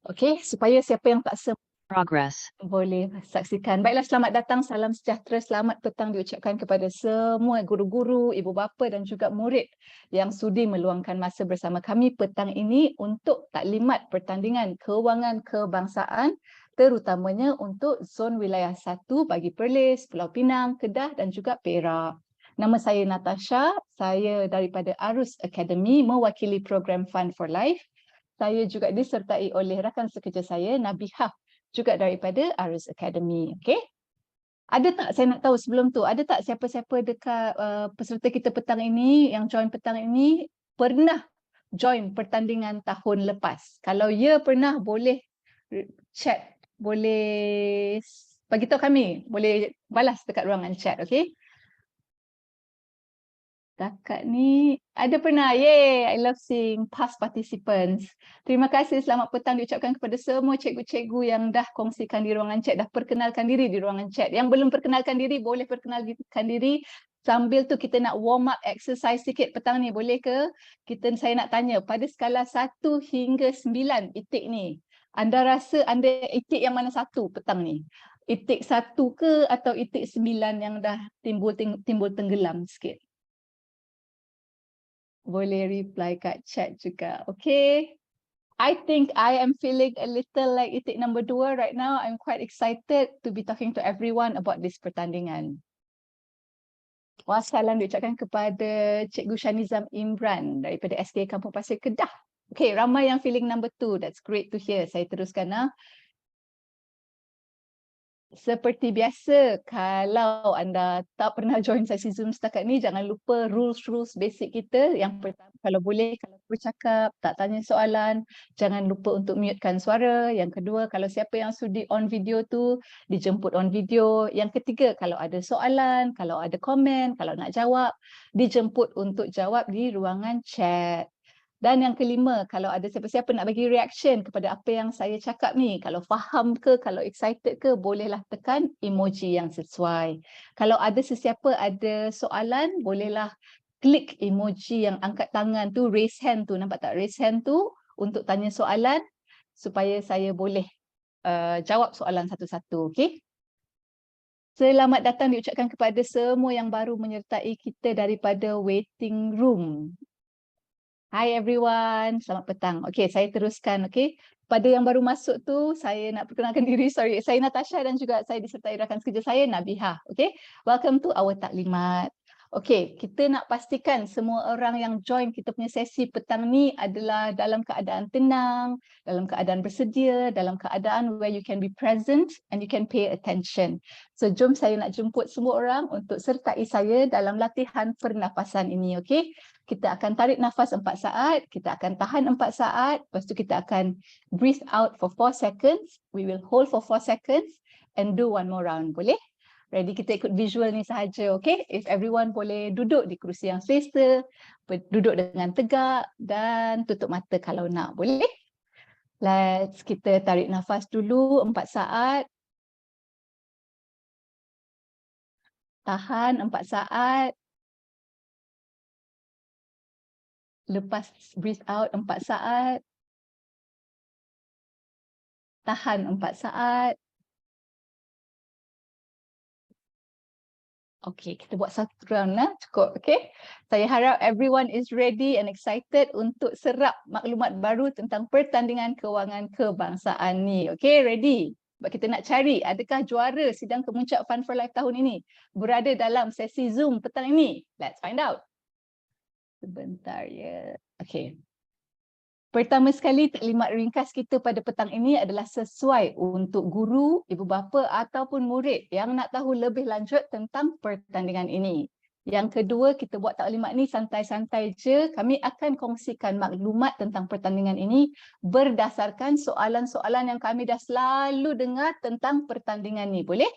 Okey, supaya siapa yang tak Progress. boleh saksikan. Baiklah, selamat datang, salam sejahtera, selamat petang diucapkan kepada semua guru-guru, ibu bapa dan juga murid yang sudi meluangkan masa bersama kami petang ini untuk taklimat pertandingan kewangan kebangsaan, terutamanya untuk zon wilayah 1 bagi Perlis, Pulau Pinang, Kedah dan juga Perak. Nama saya Natasha, saya daripada Arus Academy mewakili program Fund for Life. Saya juga disertai oleh rakan sekerja saya, Nabihah, juga daripada Arus Academy. Okey. Ada tak, saya nak tahu sebelum tu, ada tak siapa-siapa dekat peserta kita petang ini yang join petang ini pernah join pertandingan tahun lepas? Kalau ya pernah, boleh chat, boleh bagi tahu kami, boleh balas dekat ruangan chat, okey? Setakat ni ada pernah. Yay, I love seeing past participants. Terima kasih, selamat petang diucapkan kepada semua cikgu-cikgu yang dah kongsikan di ruangan chat, dah perkenalkan diri di ruangan chat. Yang belum perkenalkan diri, boleh perkenalkan diri. Sambil tu kita nak warm up exercise sikit petang ni, boleh ke? Saya nak tanya, pada skala 1 hingga 9 itik ni, anda rasa anda itik yang mana satu petang ni? Itik 1 ke atau itik 9 yang dah timbul tenggelam sikit? Boleh reply kat chat juga. Okay. I think I am feeling a little like itik number 2 right now. I'm quite excited to be talking to everyone about this pertandingan. Wassalam diucapkan kepada Cikgu Shanizam Imran daripada SK Kampung Pasir Kedah. Okay, ramai yang feeling number 2. That's great to hear. Saya teruskan. Seperti biasa, kalau anda tak pernah join sesi Zoom setakat ni, jangan lupa rules basic kita. Yang pertama, kalau boleh, kalau bercakap, tak tanya soalan, jangan lupa untuk mutekan suara. Yang kedua, kalau siapa yang sudi on video tu, dijemput on video. Yang ketiga, kalau ada soalan, kalau ada komen, kalau nak jawab, dijemput untuk jawab di ruangan chat. Dan yang kelima, kalau ada siapa-siapa nak bagi reaction kepada apa yang saya cakap ni, kalau faham ke, kalau excited ke, bolehlah tekan emoji yang sesuai. Kalau ada sesiapa ada soalan, bolehlah klik emoji yang angkat tangan tu, raise hand tu, nampak tak raise hand tu, untuk tanya soalan supaya saya boleh jawab soalan satu-satu, okey? Selamat datang diucapkan kepada semua yang baru menyertai kita daripada waiting room. Hi everyone, selamat petang. Okey, saya teruskan. Okey, pada yang baru masuk tu, saya nak perkenalkan diri. Sorry, saya Natasha dan juga saya disertai rakan sekerja saya, Nabihah. Okey, welcome to our taklimat. Okey, kita nak pastikan semua orang yang join kita punya sesi petang ni adalah dalam keadaan tenang, dalam keadaan bersedia, dalam keadaan where you can be present and you can pay attention. So, jom saya nak jemput semua orang untuk sertai saya dalam latihan pernafasan ini. Okey, kita akan tarik nafas 4 saat, kita akan tahan 4 saat, lepas tu kita akan breathe out for 4 seconds, we will hold for 4 seconds and do one more round. Boleh? Ready, kita ikut visual ni sahaja, okay? If everyone boleh duduk di kerusi yang selesa, duduk dengan tegak dan tutup mata kalau nak, boleh? Let's kita tarik nafas dulu 4 saat. Tahan 4 saat. Lepas breathe out 4 saat. Tahan 4 saat. Okey, kita buat satu round lah, cukup. Okey. Saya harap everyone is ready and excited untuk serap maklumat baru tentang pertandingan kewangan kebangsaan ni. Okey, ready? Sebab kita nak cari adakah juara sidang kemuncak Fund for Life tahun ini berada dalam sesi Zoom petang ini. Let's find out. Sebentar ya. Okey. Pertama sekali, taklimat ringkas kita pada petang ini adalah sesuai untuk guru, ibu bapa ataupun murid yang nak tahu lebih lanjut tentang pertandingan ini. Yang kedua, kita buat taklimat ni santai-santai je. Kami akan kongsikan maklumat tentang pertandingan ini berdasarkan soalan-soalan yang kami dah selalu dengar tentang pertandingan ni. Boleh?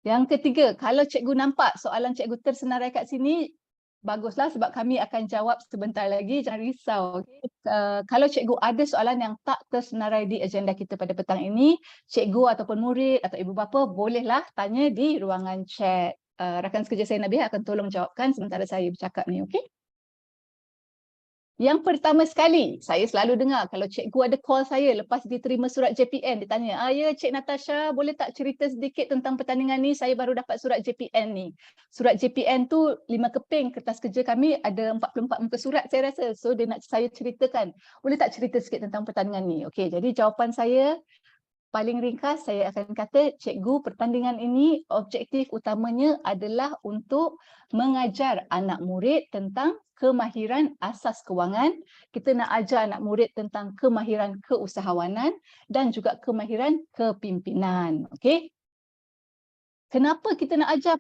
Yang ketiga, kalau cikgu nampak soalan cikgu tersenarai kat sini, baguslah sebab kami akan jawab sebentar lagi, jangan risau. Okay? Kalau cikgu ada soalan yang tak tersenarai di agenda kita pada petang ini, cikgu ataupun murid atau ibu bapa bolehlah tanya di ruangan chat. Rakan sekerja saya Nabiha akan tolong jawabkan sementara saya bercakap ni, okey? Yang pertama sekali, saya selalu dengar kalau cikgu ada call saya lepas dia terima surat JPN, dia tanya, ya Cik Natasha, boleh tak cerita sedikit tentang pertandingan ni? Saya baru dapat surat JPN ni. Surat JPN tu 5 keping, kertas kerja kami ada 44 muka surat saya rasa. So dia nak saya ceritakan, boleh tak cerita sikit tentang pertandingan ni? Okey, jadi jawapan saya paling ringkas saya akan kata, cikgu, pertandingan ini objektif utamanya adalah untuk mengajar anak murid tentang kemahiran asas kewangan. Kita nak ajar anak murid tentang kemahiran keusahawanan dan juga kemahiran kepimpinan. Okey. Kenapa kita nak ajar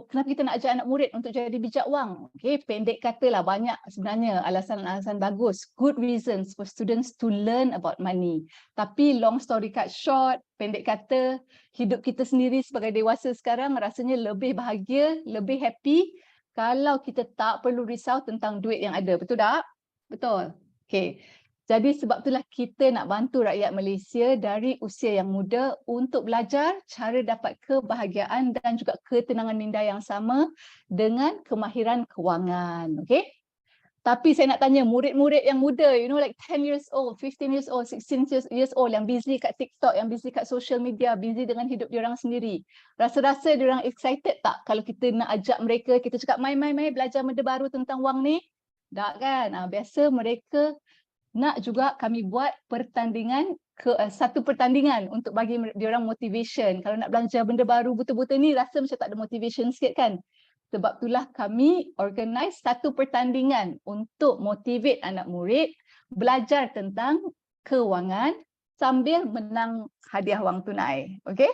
kenapa kita nak ajar anak murid untuk jadi bijak wang? Okey, pendek katalah banyak sebenarnya alasan-alasan bagus, good reasons for students to learn about money. Tapi long story cut short, pendek kata, hidup kita sendiri sebagai dewasa sekarang rasanya lebih bahagia, lebih happy kalau kita tak perlu risau tentang duit yang ada. Betul tak? Betul. Okey. Jadi sebab itulah kita nak bantu rakyat Malaysia dari usia yang muda untuk belajar cara dapat kebahagiaan dan juga ketenangan minda yang sama dengan kemahiran kewangan. Okay? Tapi saya nak tanya murid-murid yang muda, like 10 years old, 15 years old, 16 years old yang busy kat TikTok, yang busy kat social media, busy dengan hidup diorang sendiri. Rasa-rasa diorang excited tak kalau kita nak ajak mereka, kita cakap mai belajar benda baru tentang wang ni? Tak kan? Biasa mereka nak juga kami buat pertandingan satu pertandingan untuk bagi diorang motivation. Kalau nak belajar benda baru betul-betul ni rasa macam tak ada motivation sikit kan. Sebab itulah kami organize satu pertandingan untuk motivate anak murid belajar tentang kewangan sambil menang hadiah wang tunai. Okay?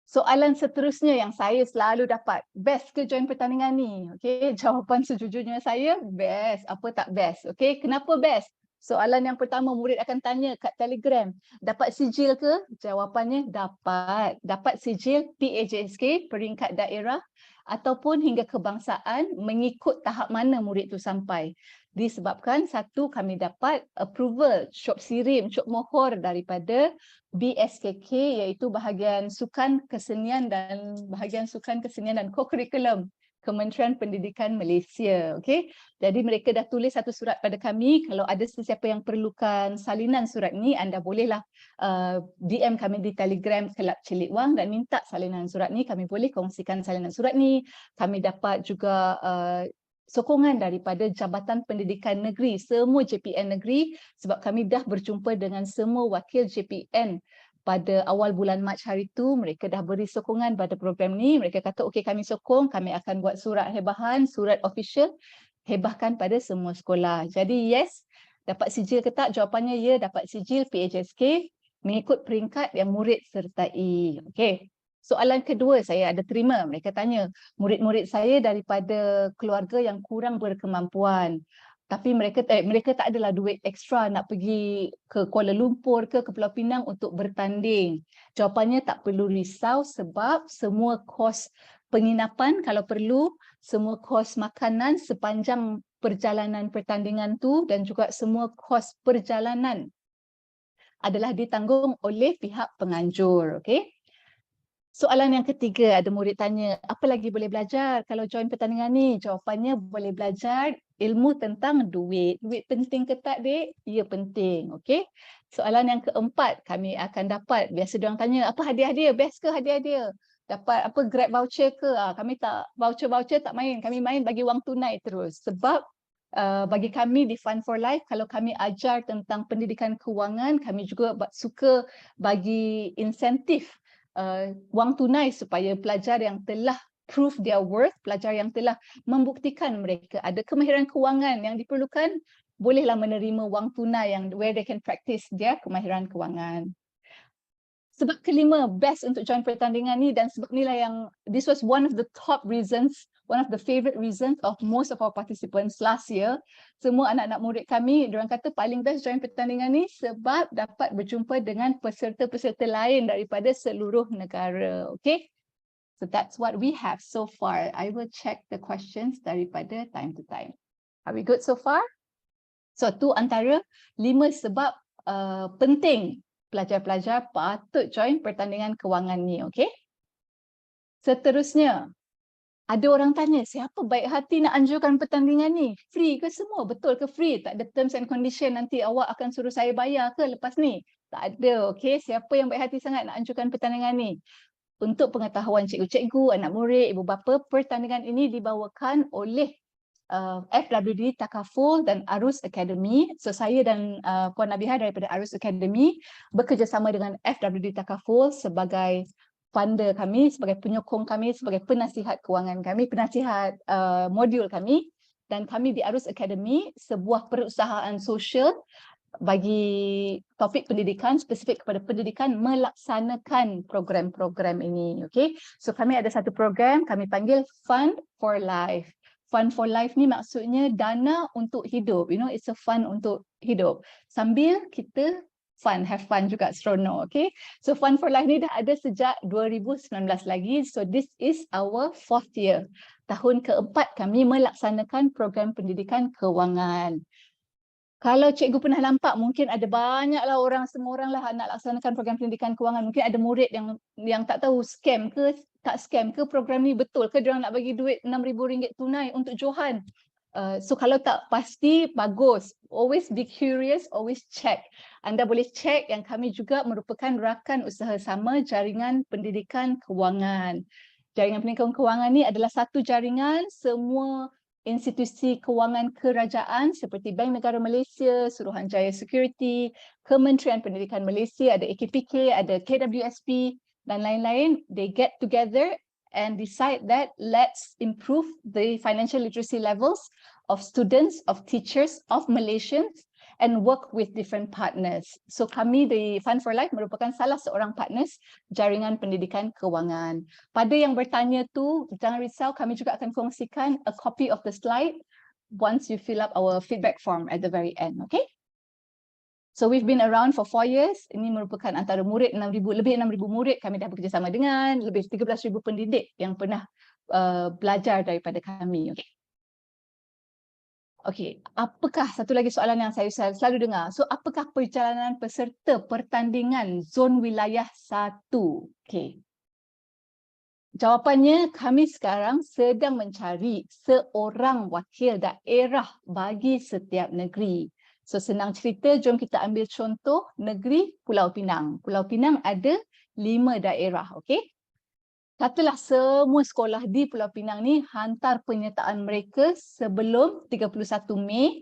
Soalan seterusnya yang saya selalu dapat, best ke join pertandingan ni? Okay, jawapan sejujurnya saya, best. Apa tak best? Okay, kenapa best? Soalan yang pertama murid akan tanya kat Telegram, dapat sijil ke? Jawapannya dapat. Dapat sijil PAJSK, peringkat daerah, ataupun hingga kebangsaan mengikut tahap mana murid tu sampai. Disebabkan satu, kami dapat approval, syok sirim, syok mohor daripada BSKK iaitu bahagian sukan kesenian dan co-curriculum Kementerian Pendidikan Malaysia. Okay? Jadi mereka dah tulis satu surat pada kami. Kalau ada sesiapa yang perlukan salinan surat ni, anda bolehlah DM kami di Telegram Kelab Celik Wang dan minta salinan surat ni. Kami boleh kongsikan salinan surat ni. Kami dapat juga sokongan daripada Jabatan Pendidikan Negeri, semua JPN negeri, sebab kami dah berjumpa dengan semua wakil JPN pada awal bulan Mac hari tu. Mereka dah beri sokongan pada program ni. Mereka kata, okey, kami sokong, kami akan buat surat hebahan, surat official, hebahkan pada semua sekolah. Jadi yes, dapat sijil ke tak? Jawapannya ya, dapat sijil PHSK mengikut peringkat yang murid sertai. Okey. Soalan kedua saya ada terima, mereka tanya, murid-murid saya daripada keluarga yang kurang berkemampuan. Tapi mereka tak adalah duit ekstra nak pergi ke Kuala Lumpur ke Pulau Pinang untuk bertanding. Jawapannya tak perlu risau sebab semua kos penginapan kalau perlu, semua kos makanan sepanjang perjalanan pertandingan tu dan juga semua kos perjalanan adalah ditanggung oleh pihak penganjur. Okay? Soalan yang ketiga, ada murid tanya, apa lagi boleh belajar kalau join pertandingan ni? Jawapannya boleh belajar ilmu tentang duit. Duit penting ke tak, Dek? Ya, penting. Okey. Soalan yang keempat, kami akan dapat, biasa diorang tanya, apa hadiah dia? Best ke hadiah dia? Dapat apa Grab voucher ke? Kami tak, voucher tak main. Kami main bagi wang tunai terus. Sebab bagi kami di Fund for Life, kalau kami ajar tentang pendidikan kewangan, kami juga suka bagi insentif wang tunai supaya pelajar yang telah prove their worth, pelajar yang telah membuktikan mereka ada kemahiran kewangan yang diperlukan, bolehlah menerima wang tunai yang where they can practice their kemahiran kewangan. Sebab kelima, best untuk join pertandingan ni, dan sebab inilah yang, this was one of the top reasons, one of the favorite reasons of most of our participants last year. Semua anak-anak murid kami, diorang kata paling best join pertandingan ni sebab dapat berjumpa dengan peserta-peserta lain daripada seluruh negara. Okay? So that's what we have so far. I will check the questions daripada time to time. Are we good so far? So tu antara 5 sebab penting pelajar-pelajar patut join pertandingan kewangan ni, okey? Seterusnya, Ada orang tanya, siapa baik hati nak anjurkan pertandingan ni? Free ke semua? Betul ke free? Tak ada terms and condition nanti awak akan suruh saya bayar ke lepas ni? Tak ada, okey? Siapa yang baik hati sangat nak anjurkan pertandingan ni? Untuk pengetahuan cikgu-cikgu, anak murid, ibu bapa, pertandingan ini dibawakan oleh FWD Takaful dan Arus Academy. So saya dan Puan Nabihah daripada Arus Academy bekerjasama dengan FWD Takaful sebagai funder kami, sebagai penyokong kami, sebagai penasihat kewangan kami, penasihat modul kami. Dan kami di Arus Academy, sebuah perusahaan sosial bagi topik pendidikan, spesifik kepada pendidikan, melaksanakan program-program ini. Okay? So kami ada satu program, kami panggil Fund for Life. Fund for Life ni maksudnya dana untuk hidup. You know, it's a fund untuk hidup. Sambil kita have fun juga, seronok. Okay? So Fund for Life ni dah ada sejak 2019 lagi. So this is our 4th year. Tahun keempat kami melaksanakan program pendidikan kewangan. Kalau cikgu pernah nampak, mungkin ada banyaklah orang, semua orang lah nak laksanakan program pendidikan kewangan. Mungkin ada murid yang tak tahu scam ke, tak scam ke program ni, betul ke diorang nak bagi duit RM6,000 tunai untuk Johan. So kalau tak pasti, bagus. Always be curious, always check. Anda boleh check yang kami juga merupakan rakan usaha sama jaringan pendidikan kewangan. Jaringan pendidikan kewangan ni adalah satu jaringan semua institusi kewangan kerajaan seperti Bank Negara Malaysia, Suruhanjaya Security, Kementerian Pendidikan Malaysia, ada AKPK, ada KWSP dan lain-lain. They get together and decide that let's improve the financial literacy levels of students, of teachers, of Malaysians and work with different partners. So kami di Fund for Life merupakan salah seorang partners jaringan pendidikan kewangan. Pada yang bertanya tu, jangan risau, kami juga akan kongsikan a copy of the slide once you fill up our feedback form at the very end, okay? So we've been around for 4 years. Ini merupakan antara murid 6,000, lebih 6,000 murid kami dah bekerjasama dengan, lebih 13,000 pendidik yang pernah belajar daripada kami, okay? Okey, apakah satu lagi soalan yang saya selalu dengar? So, apakah perjalanan peserta pertandingan zon wilayah 1? Okey. Jawapannya, kami sekarang sedang mencari seorang wakil daerah bagi setiap negeri. So, senang cerita, jom kita ambil contoh negeri Pulau Pinang. Pulau Pinang ada 5 daerah, okey? Katalah semua sekolah di Pulau Pinang ni hantar penyertaan mereka sebelum 31 Mei.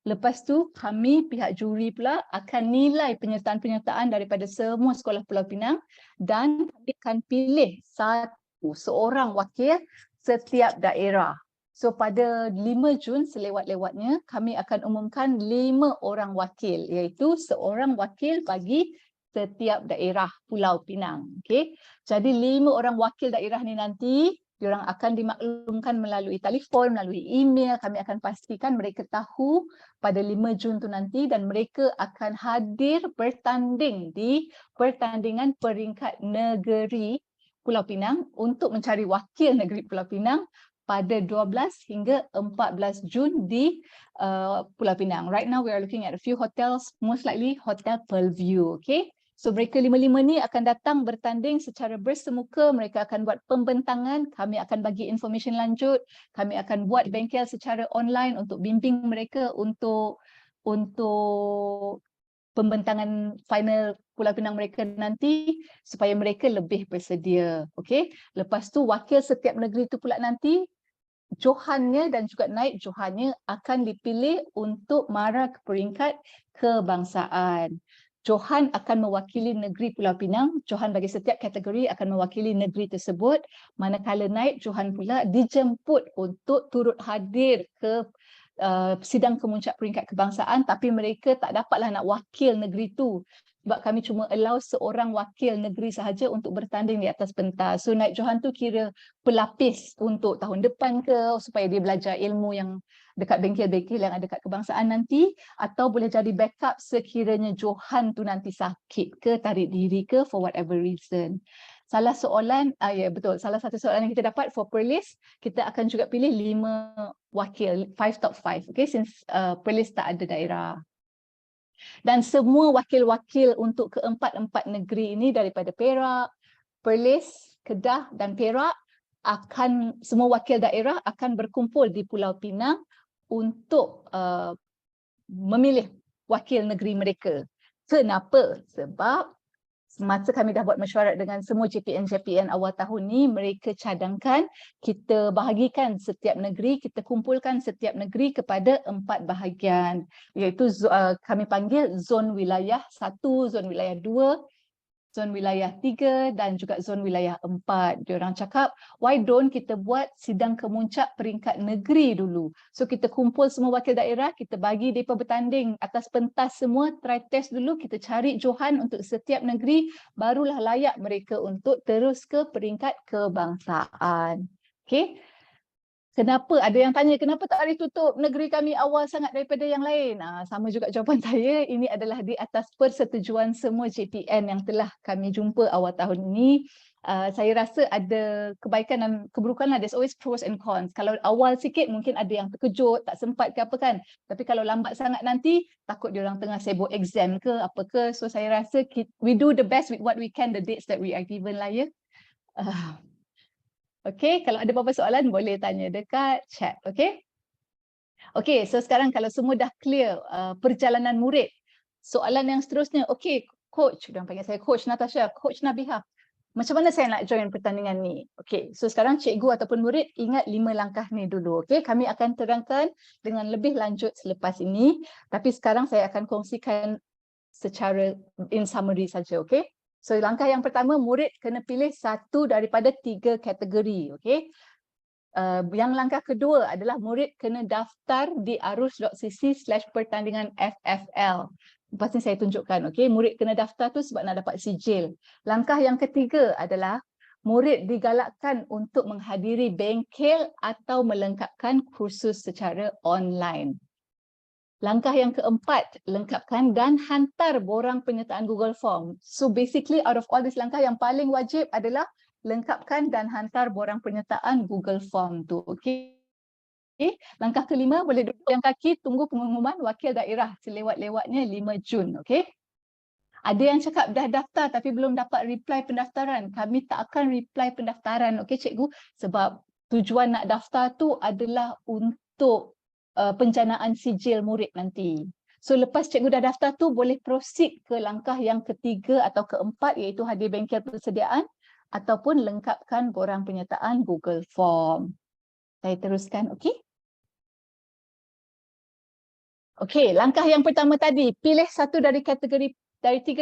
Lepas tu kami pihak juri pula akan nilai penyertaan-penyertaan daripada semua sekolah Pulau Pinang dan kami akan pilih seorang wakil setiap daerah. So pada 5 Jun selewat-lewatnya kami akan umumkan 5 orang wakil, iaitu seorang wakil bagi setiap daerah Pulau Pinang. Okay? Jadi 5 orang wakil daerah ni nanti diorang akan dimaklumkan melalui telefon, melalui email. Kami akan pastikan mereka tahu pada 5 Jun tu nanti dan mereka akan hadir bertanding di pertandingan peringkat negeri Pulau Pinang untuk mencari wakil negeri Pulau Pinang pada 12 hingga 14 Jun di Pulau Pinang. Right now we are looking at a few hotels, most likely Hotel Pearlview, okay? So mereka 5 ni akan datang bertanding secara bersemuka, mereka akan buat pembentangan, kami akan bagi information lanjut, kami akan buat bengkel secara online untuk bimbing mereka untuk pembentangan final Pulau Pinang mereka nanti supaya mereka lebih bersedia. Okay? Lepas tu wakil setiap negeri tu pula nanti Johannya dan juga naib Johannya akan dipilih untuk mara ke peringkat kebangsaan. Johan akan mewakili negeri Pulau Pinang. Johan bagi setiap kategori akan mewakili negeri tersebut. Manakala naib Johan pula dijemput untuk turut hadir ke sidang kemuncak peringkat kebangsaan, tapi mereka tak dapatlah nak wakil negeri tu. Sebab kami cuma allow seorang wakil negeri sahaja untuk bertanding di atas pentas. So naib Johan tu kira pelapis untuk tahun depan ke, supaya dia belajar ilmu yang dekat bengkel-bengkel yang ada kat kebangsaan nanti, atau boleh jadi backup sekiranya Johan tu nanti sakit ke, tarik diri ke, for whatever reason. Salah betul, salah satu soalan yang kita dapat for Perlis, kita akan juga pilih 5 wakil, 5 top 5, okay, since Perlis tak ada daerah. Dan semua wakil-wakil untuk keempat-empat negeri ini daripada Perak, Perlis, Kedah dan Perak semua wakil daerah akan berkumpul di Pulau Pinang untuk memilih wakil negeri mereka. Kenapa? Sebab semasa kami dah buat mesyuarat dengan semua JPN awal tahun ni, mereka cadangkan kita bahagikan setiap negeri, kita kumpulkan setiap negeri kepada 4 bahagian, iaitu kami panggil zon wilayah 1, zon wilayah 2, zon wilayah 3 dan juga zon wilayah 4. Diorang cakap, why don't kita buat sidang kemuncak peringkat negeri dulu. So kita kumpul semua wakil daerah, kita bagi mereka bertanding atas pentas semua, try test dulu, kita cari johan untuk setiap negeri, barulah layak mereka untuk terus ke peringkat kebangsaan. Okay. Kenapa? Ada yang tanya, kenapa tak boleh tutup negeri kami awal sangat daripada yang lain? Sama juga jawapan saya, ini adalah di atas persetujuan semua JPN yang telah kami jumpa awal tahun ini. Saya rasa ada kebaikan dan keburukan lah. There's always pros and cons. Kalau awal sikit mungkin ada yang terkejut, tak sempat ke apa kan. Tapi kalau lambat sangat nanti, takut diorang tengah sibuk exam ke apa ke. So saya rasa we do the best with what we can, the dates that we are given lah ya. Okay, kalau ada apa-apa soalan boleh tanya dekat chat, okay? Okay, so sekarang kalau semua dah clear perjalanan murid, soalan yang seterusnya, okay, coach, diorang panggil saya coach Natasha, coach Nabihah, macam mana saya nak join pertandingan ni? Okay, so sekarang cikgu ataupun murid ingat 5 langkah ni dulu, okay? Kami akan terangkan dengan lebih lanjut selepas ini, tapi sekarang saya akan kongsikan secara in summary saja, okay? So langkah yang pertama, murid kena pilih satu daripada 3 kategori. Okay? Yang langkah kedua adalah murid kena daftar di arus.cc/pertandingan FFL. Lepas ni saya tunjukkan. Okay? Murid kena daftar tu sebab nak dapat sijil. Langkah yang ketiga adalah murid digalakkan untuk menghadiri bengkel atau melengkapkan kursus secara online. Langkah yang keempat, lengkapkan dan hantar borang penyertaan Google Form. So basically out of all this langkah, yang paling wajib adalah lengkapkan dan hantar borang penyertaan Google Form tu. Okay. Langkah kelima, boleh duduk yang kaki, tunggu pengumuman wakil daerah selewat-lewatnya 5 Jun. Okay. Ada yang cakap dah daftar tapi belum dapat reply pendaftaran. Kami tak akan reply pendaftaran. Okay cikgu, sebab tujuan nak daftar tu adalah untuk penjanaan sijil murid nanti. So lepas cikgu dah daftar tu boleh proceed ke langkah yang ketiga atau keempat, iaitu hadir bengkel persediaan ataupun lengkapkan borang penyertaan Google Form. Saya teruskan, okey? Okey, langkah yang pertama tadi, pilih satu dari 3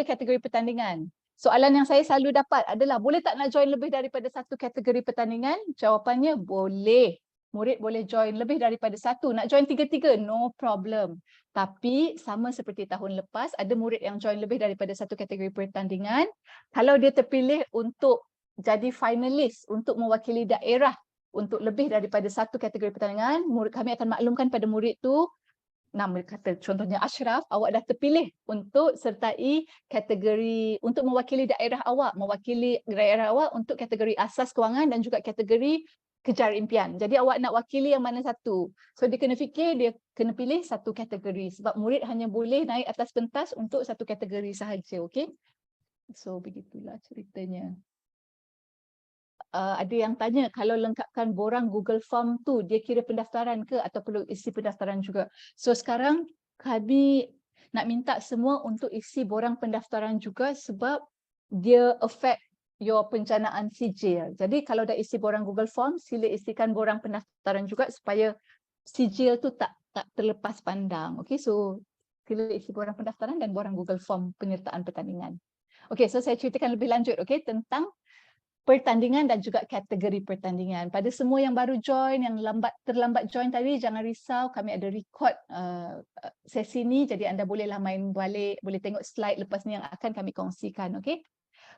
kategori pertandingan. Soalan yang saya selalu dapat adalah, boleh tak nak join lebih daripada satu kategori pertandingan? Jawapannya boleh. Murid boleh join lebih daripada satu. Nak join 3-3, no problem. Tapi sama seperti tahun lepas, ada murid yang join lebih daripada satu kategori pertandingan. Kalau dia terpilih untuk jadi finalis, untuk mewakili daerah untuk lebih daripada satu kategori pertandingan, kami akan maklumkan pada murid tu, nama kata contohnya Ashraf, awak dah terpilih untuk sertai kategori, untuk mewakili daerah awak untuk kategori asas kewangan dan juga kategori kejar impian. Jadi awak nak wakili yang mana satu? So dia kena fikir, dia kena pilih satu kategori sebab murid hanya boleh naik atas pentas untuk satu kategori sahaja, okey? So begitulah ceritanya. Ada yang tanya, kalau lengkapkan borang Google Form tu, dia kira pendaftaran ke atau perlu isi pendaftaran juga? So sekarang kami nak minta semua untuk isi borang pendaftaran juga sebab dia affect your penjanaan sijil. Jadi kalau dah isi borang Google Form, sila isikan borang pendaftaran juga supaya sijil tu tak terlepas pandang. Okay, so sila isi borang pendaftaran dan borang Google Form penyertaan pertandingan. Okay, so saya ceritakan lebih lanjut tentang pertandingan dan juga kategori pertandingan. Pada semua yang baru join, yang terlambat join tadi, jangan risau, kami ada record sesi ni, jadi anda bolehlah main balik, boleh tengok slide lepas ni yang akan kami kongsikan. Okay?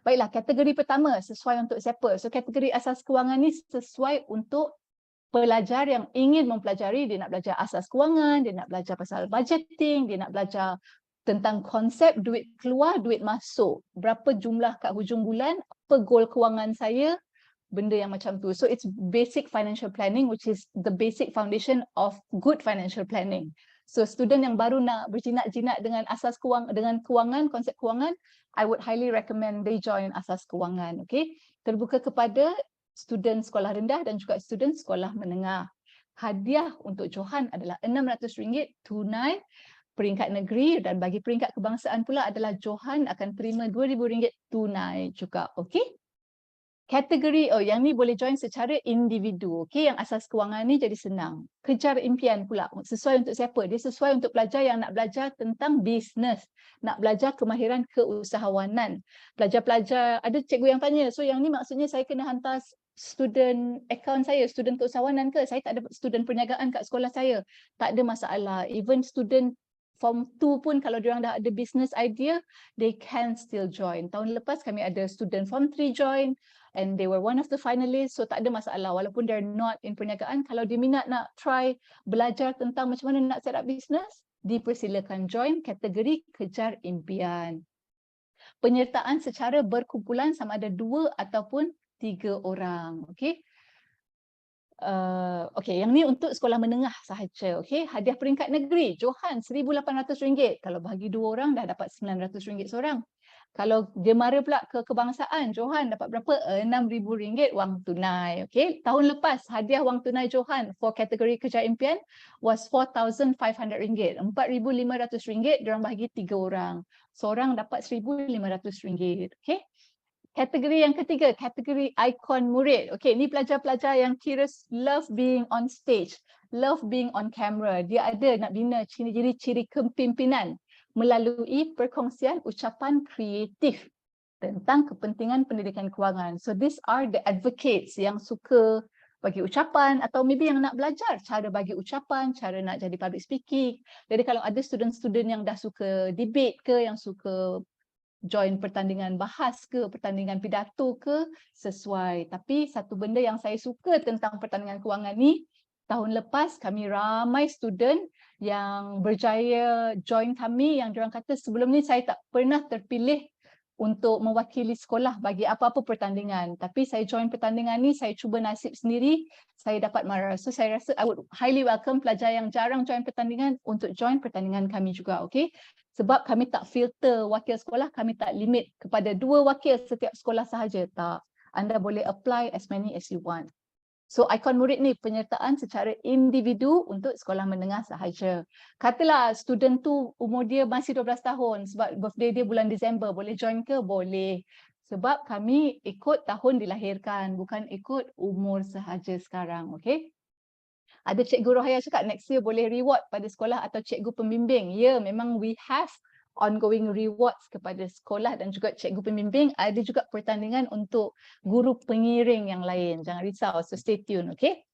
Baiklah, kategori pertama sesuai untuk siapa? So kategori asas kewangan ni sesuai untuk pelajar yang ingin mempelajari, dia nak belajar asas kewangan, dia nak belajar pasal budgeting, dia nak belajar tentang konsep duit keluar, duit masuk. Berapa jumlah kat hujung bulan, apa goal kewangan saya, benda yang macam tu. So it's basic financial planning, which is the basic foundation of good financial planning. So student yang baru nak berjinak-jinak dengan asas kewangan, konsep kewangan, I would highly recommend they join asas kewangan. Okay, terbuka kepada student sekolah rendah dan juga student sekolah menengah. Hadiah untuk Johan adalah RM600 tunai peringkat negeri, dan bagi peringkat kebangsaan pula adalah Johan akan terima RM2,000 tunai juga. Okey. Kategori, yang ni boleh join secara individu. Okey, yang asas kewangan ni jadi senang. Kejar impian pula. Sesuai untuk siapa? Dia sesuai untuk pelajar yang nak belajar tentang bisnes, nak belajar kemahiran keusahawanan. Pelajar-pelajar, ada cikgu yang tanya, so yang ni maksudnya saya kena hantar student account saya, student keusahawanan ke? Saya tak ada student perniagaan kat sekolah saya. Tak ada masalah. Even student Form 2 pun kalau diorang dah ada business idea, they can still join. Tahun lepas kami ada student Form 3 join and they were one of the finalists, so tak ada masalah. Walaupun they're not in perniagaan, kalau dia minat nak try belajar tentang macam mana nak set up business, dipersilakan join kategori kejar impian. Penyertaan secara berkumpulan sama ada 2 ataupun 3 orang. Okey. Okey, yang ni untuk sekolah menengah sahaja. Okey, hadiah peringkat negeri Johan RM1,800. Kalau bagi 2 orang dah dapat RM900 seorang. Kalau dia mara pula ke kebangsaan, Johan dapat berapa? RM6,000 wang tunai. Okey, tahun lepas hadiah wang tunai Johan for kategori kejar impian was RM4,500. RM4,500 diorang bagi 3 orang. Seorang dapat RM1,500. Okey. Kategori yang ketiga, kategori ikon murid. Okey, ni pelajar-pelajar yang kira love being on stage, love being on camera. Dia ada nak bina ciri-ciri kepimpinan melalui perkongsian ucapan kreatif tentang kepentingan pendidikan kewangan. So these are the advocates yang suka bagi ucapan atau maybe yang nak belajar cara bagi ucapan, cara nak jadi public speaking. Jadi kalau ada student-student yang dah suka debate ke, yang suka join pertandingan bahas ke, pertandingan pidato ke, sesuai. Tapi satu benda yang saya suka tentang pertandingan kewangan ni, tahun lepas kami ramai student yang berjaya join kami, yang diorang kata sebelum ni saya tak pernah terpilih untuk mewakili sekolah bagi apa-apa pertandingan. Tapi saya join pertandingan ni, saya cuba nasib sendiri, saya dapat mara. So saya rasa I would highly welcome pelajar yang jarang join pertandingan untuk join pertandingan kami juga. Okay? Sebab kami tak filter wakil sekolah, kami tak limit kepada 2 wakil setiap sekolah sahaja. Tak. Anda boleh apply as many as you want. So ikon murid ni penyertaan secara individu untuk sekolah menengah sahaja. Katalah student tu umur dia masih 12 tahun sebab birthday dia bulan Disember, boleh join ke? Boleh. Sebab kami ikut tahun dilahirkan, bukan ikut umur sahaja sekarang. Okay? Ada Cikgu Rohaya cakap next year boleh reward pada sekolah atau cikgu pembimbing. Ya, memang we have ongoing rewards kepada sekolah dan juga cikgu pembimbing. Ada juga pertandingan untuk guru pengiring yang lain. Jangan risau, so stay tune, okay?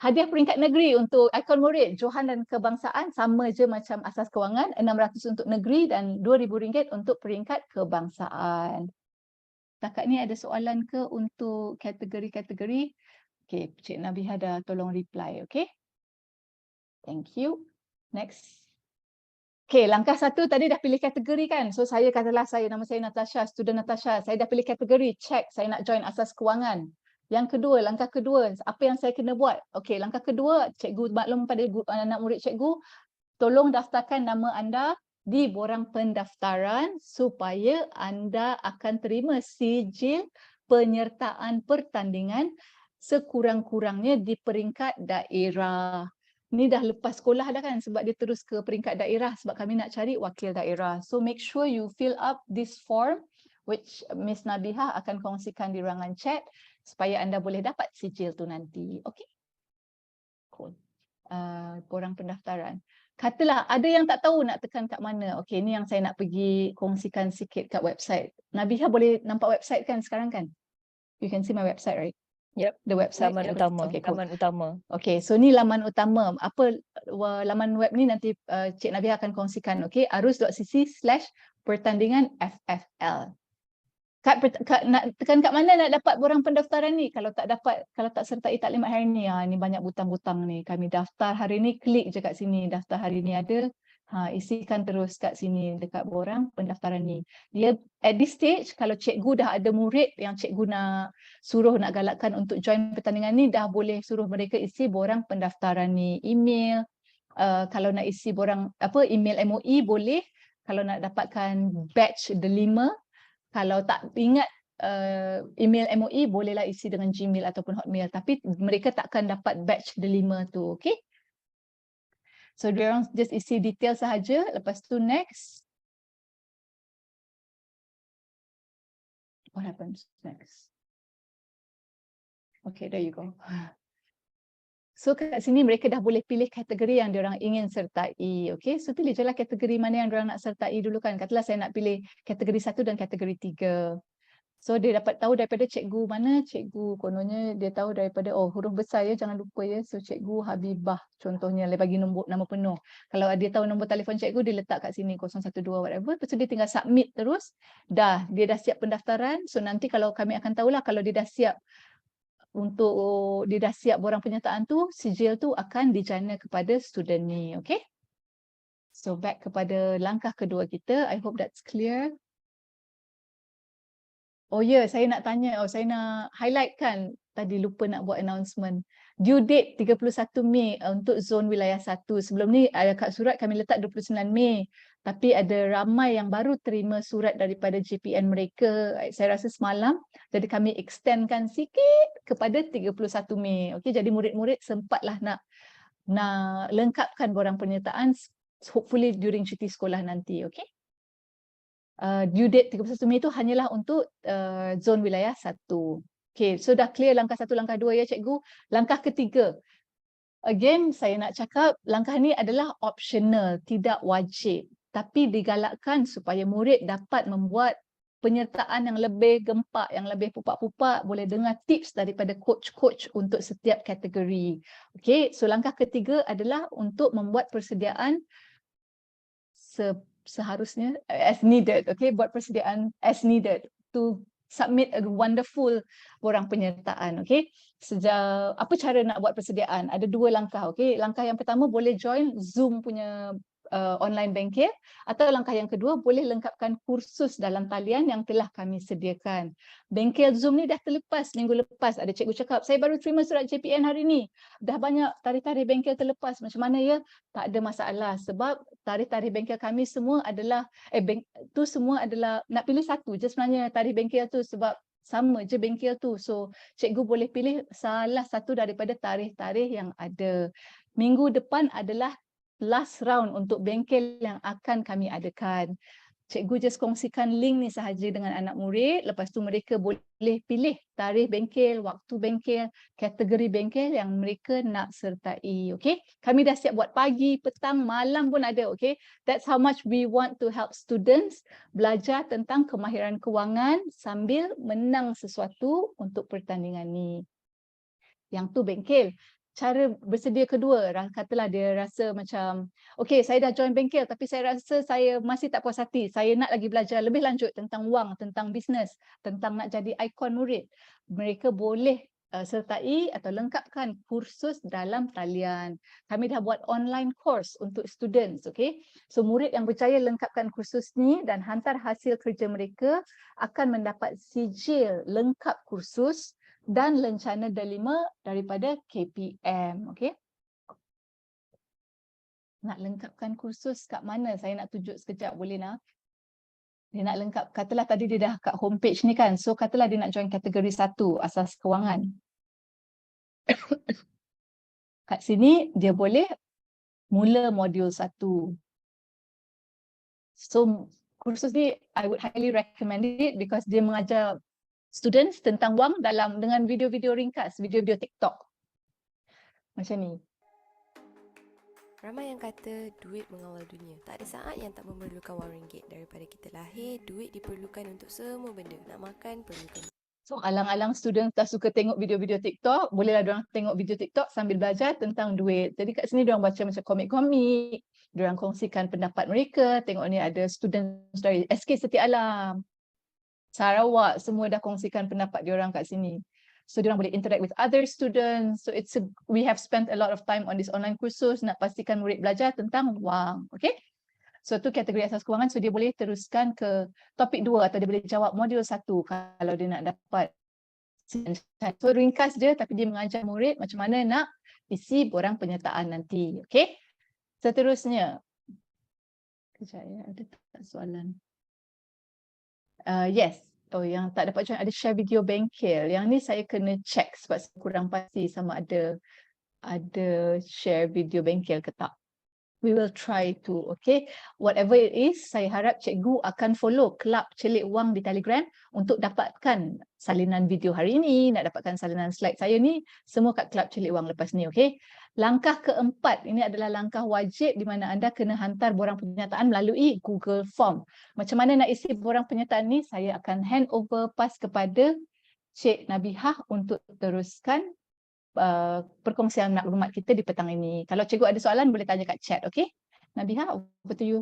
Hadiah peringkat negeri untuk ikon murid Johan dan kebangsaan sama je macam asas kewangan, RM600 untuk negeri dan RM2,000 untuk peringkat kebangsaan. Setakat ni ada soalan ke untuk kategori-kategori? Okay, Cik Nabiha dah tolong reply, okay? Thank you. Next. Okay, langkah 1 tadi dah pilih kategori kan. So saya katalah nama saya Natasha, student Natasha. Saya dah pilih kategori, check saya nak join asas kewangan. Yang kedua, langkah kedua, apa yang saya kena buat? Okay, langkah kedua, cikgu maklum pada anak murid cikgu, tolong daftarkan nama anda di borang pendaftaran supaya anda akan terima sijil penyertaan pertandingan sekurang-kurangnya di peringkat daerah. Ni dah lepas sekolah dah kan sebab dia terus ke peringkat daerah sebab kami nak cari wakil daerah. So make sure you fill up this form which Miss Nabiha akan kongsikan di ruangan chat supaya anda boleh dapat sijil tu nanti. Okay? Cool. Borang pendaftaran. Katalah ada yang tak tahu nak tekan kat mana. Okay, ni yang saya nak pergi kongsikan sikit kat website. Nabiha boleh nampak website kan sekarang kan? You can see my website, right? Yep, the website. laman utama. Okay, cool. Laman utama. Okay, so ni laman utama. Apa laman web ni nanti Cik Nabiha akan kongsikan. Okay, arus.cc/pertandingan FFL. Nak tekan kat mana nak dapat borang pendaftaran ni? Kalau tak sertai taklimat hari ni, ni banyak butang-butang ni. Kami daftar hari ni, klik je kat sini. Daftar hari ni ada. Isikan terus kat sini dekat borang pendaftaran ni. Dia at this stage kalau cikgu dah ada murid yang cikgu nak suruh nak galakkan untuk join pertandingan ni, dah boleh suruh mereka isi borang pendaftaran ni. Email, kalau nak isi borang email MOE boleh. Kalau nak dapatkan batch delima, kalau tak ingat email MOE, bolehlah isi dengan Gmail ataupun Hotmail, tapi mereka takkan dapat batch delima tu, okay? So diorang just isi detail sahaja, lepas tu next. What happens next? Okay, there you go. So kat sini mereka dah boleh pilih kategori yang diorang ingin sertai. Okay, so pilih je lah kategori mana yang diorang nak sertai dulu kan. Katalah saya nak pilih kategori 1 dan kategori 3. So dia dapat tahu daripada cikgu mana, cikgu kononnya dia tahu daripada, oh huruf besar ya, jangan lupa ya. So cikgu Habibah contohnya, dia bagi nombor nama penuh. Kalau dia tahu nombor telefon cikgu, dia letak kat sini 012 whatever. Lepas tu dia tinggal submit terus. Dah, dia dah siap pendaftaran. So nanti kalau kami akan tahulah kalau dia dah siap dia dah siap borang penyertaan tu, sijil tu akan dijana kepada student ni, okay? So back kepada langkah kedua kita. I hope that's clear. Oh ya, saya nak tanya, saya nak highlight kan, tadi lupa nak buat announcement. Due date 31 Mei untuk zon wilayah 1. Sebelum ni kat surat kami letak 29 Mei. Tapi ada ramai yang baru terima surat daripada JPN mereka, saya rasa semalam. Jadi kami extendkan sikit kepada 31 Mei. Okey, jadi murid-murid sempatlah nak lengkapkan borang penyertaan hopefully during cuti sekolah nanti, okey? Due date 31 Mei itu hanyalah untuk zon wilayah 1. Okay, so dah clear langkah 1, langkah 2 ya cikgu. Langkah ketiga. Again, saya nak cakap langkah ni adalah optional, tidak wajib. Tapi digalakkan supaya murid dapat membuat penyertaan yang lebih gempak, yang lebih pupak-pupak, boleh dengar tips daripada coach-coach untuk setiap kategori. Okay, so langkah ketiga adalah untuk membuat persediaan seharusnya as needed, okay, buat persediaan as needed to submit a wonderful borang penyertaan, okay. Apa cara nak buat persediaan? Ada 2 langkah, okay. Langkah yang pertama boleh join Zoom punya online bengkel, atau langkah yang kedua boleh lengkapkan kursus dalam talian yang telah kami sediakan. Bengkel Zoom ni dah terlepas minggu lepas. Ada cikgu cakap, saya baru terima surat JPN hari ni. Dah banyak tarikh-tarikh bengkel terlepas. Macam mana ya? Tak ada masalah sebab tarikh-tarikh bengkel kami semua adalah semua adalah nak pilih satu je sebenarnya tarikh bengkel tu, sebab sama je bengkel tu. So cikgu boleh pilih salah satu daripada tarikh-tarikh yang ada. Minggu depan adalah last round untuk bengkel yang akan kami adakan. Cikgu just kongsikan link ni sahaja dengan anak murid. Lepas tu mereka boleh pilih tarikh bengkel, waktu bengkel, kategori bengkel yang mereka nak sertai. Okay? Kami dah siap buat pagi, petang, malam pun ada. Okay? That's how much we want to help students belajar tentang kemahiran kewangan sambil menang sesuatu untuk pertandingan ni. Yang tu bengkel. Cara bersedia kedua, katalah dia rasa macam, okay, saya dah join bengkel tapi saya rasa saya masih tak puas hati. Saya nak lagi belajar lebih lanjut tentang wang, tentang bisnes, tentang nak jadi ikon murid. Mereka boleh sertai atau lengkapkan kursus dalam talian. Kami dah buat online course untuk students, okay? So murid yang berjaya lengkapkan kursus ni dan hantar hasil kerja mereka akan mendapat sijil lengkap kursus dan lencana delima daripada KPM, okey. Nak lengkapkan kursus kat mana? Saya nak tunjuk sekejap, boleh nak? Dia nak lengkap, katalah tadi dia dah kat homepage ni kan. So katalah dia nak join kategori 1, asas kewangan. Kat sini dia boleh mula modul 1. So kursus ni I would highly recommend it because dia mengajar students tentang wang dengan video-video ringkas, video-video TikTok. Macam ni. Ramai yang kata duit mengawal dunia. Tak ada saat yang tak memerlukan wang ringgit. Daripada kita lahir, duit diperlukan untuk semua benda. Nak makan, perlukan. So alang-alang student tak suka tengok video-video TikTok, bolehlah diorang tengok video TikTok sambil belajar tentang duit. Jadi kat sini diorang baca macam komik-komik, diorang kongsikan pendapat mereka. Tengok ni ada student dari SK Setia Alam, Sarawak, semua dah kongsikan pendapat diorang kat sini. So diorang boleh interact with other students. So we have spent a lot of time on this online kursus nak pastikan murid belajar tentang wang. Okay? So tu kategori asas kewangan. So dia boleh teruskan ke topik 2 atau dia boleh jawab modul 1 kalau dia nak dapat. So ringkas je tapi dia mengajar murid macam mana nak isi borang penyertaan nanti. Okay? Seterusnya. Kejap ya, ada tak soalan? Yes. Oh, yang tak dapat join ada share video bengkel. Yang ni saya kena check sebab saya kurang pasti sama ada share video bengkel ke tak. We will try to, okay. Whatever it is, saya harap cikgu akan follow Kelab Celik Wang di Telegram untuk dapatkan salinan video hari ini, nak dapatkan salinan slide saya ni, semua kat Kelab Celik Wang lepas ni, okay. Langkah keempat, ini adalah langkah wajib di mana anda kena hantar borang pernyataan melalui Google Form. Macam mana nak isi borang pernyataan ni, saya akan hand over pass kepada Cik Nabihah untuk teruskan perkongsian maklumat kita di petang ini. Kalau cikgu ada soalan boleh tanya kat chat, okey? Nabihah, over to you.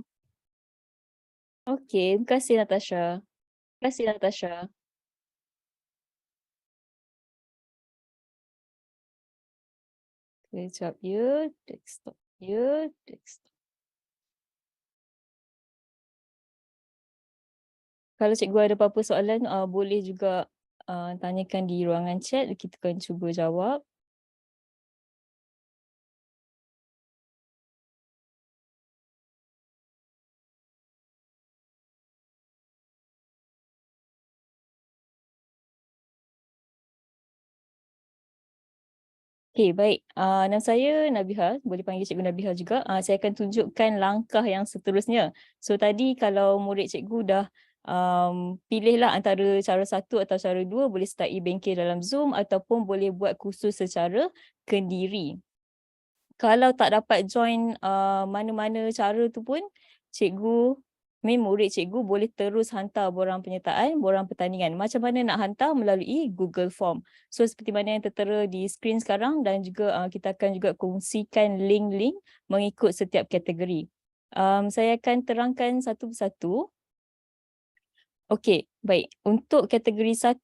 Okey, terima kasih Natasha. Terima kasih Natasha. Okay, sekejap ya, desktop ya, desktop. Kalau cikgu ada apa-apa soalan, boleh juga tanyakan di ruangan chat, kita akan cuba jawab. Okey, baik. Nama saya Nabihah, boleh panggil Cikgu Nabihah juga. Saya akan tunjukkan langkah yang seterusnya. So tadi kalau murid cikgu dah pilihlah antara cara satu atau cara dua, boleh start e-banking dalam Zoom ataupun boleh buat kursus secara kendiri. Kalau tak dapat join mana-mana cara tu pun, murid cikgu boleh terus hantar borang penyertaan, borang pertandingan. Macam mana nak hantar? Melalui Google Form. So seperti mana yang tertera di skrin sekarang dan juga kita akan juga kongsikan link-link mengikut setiap kategori. Saya akan terangkan satu persatu. Okey, baik. Untuk kategori 1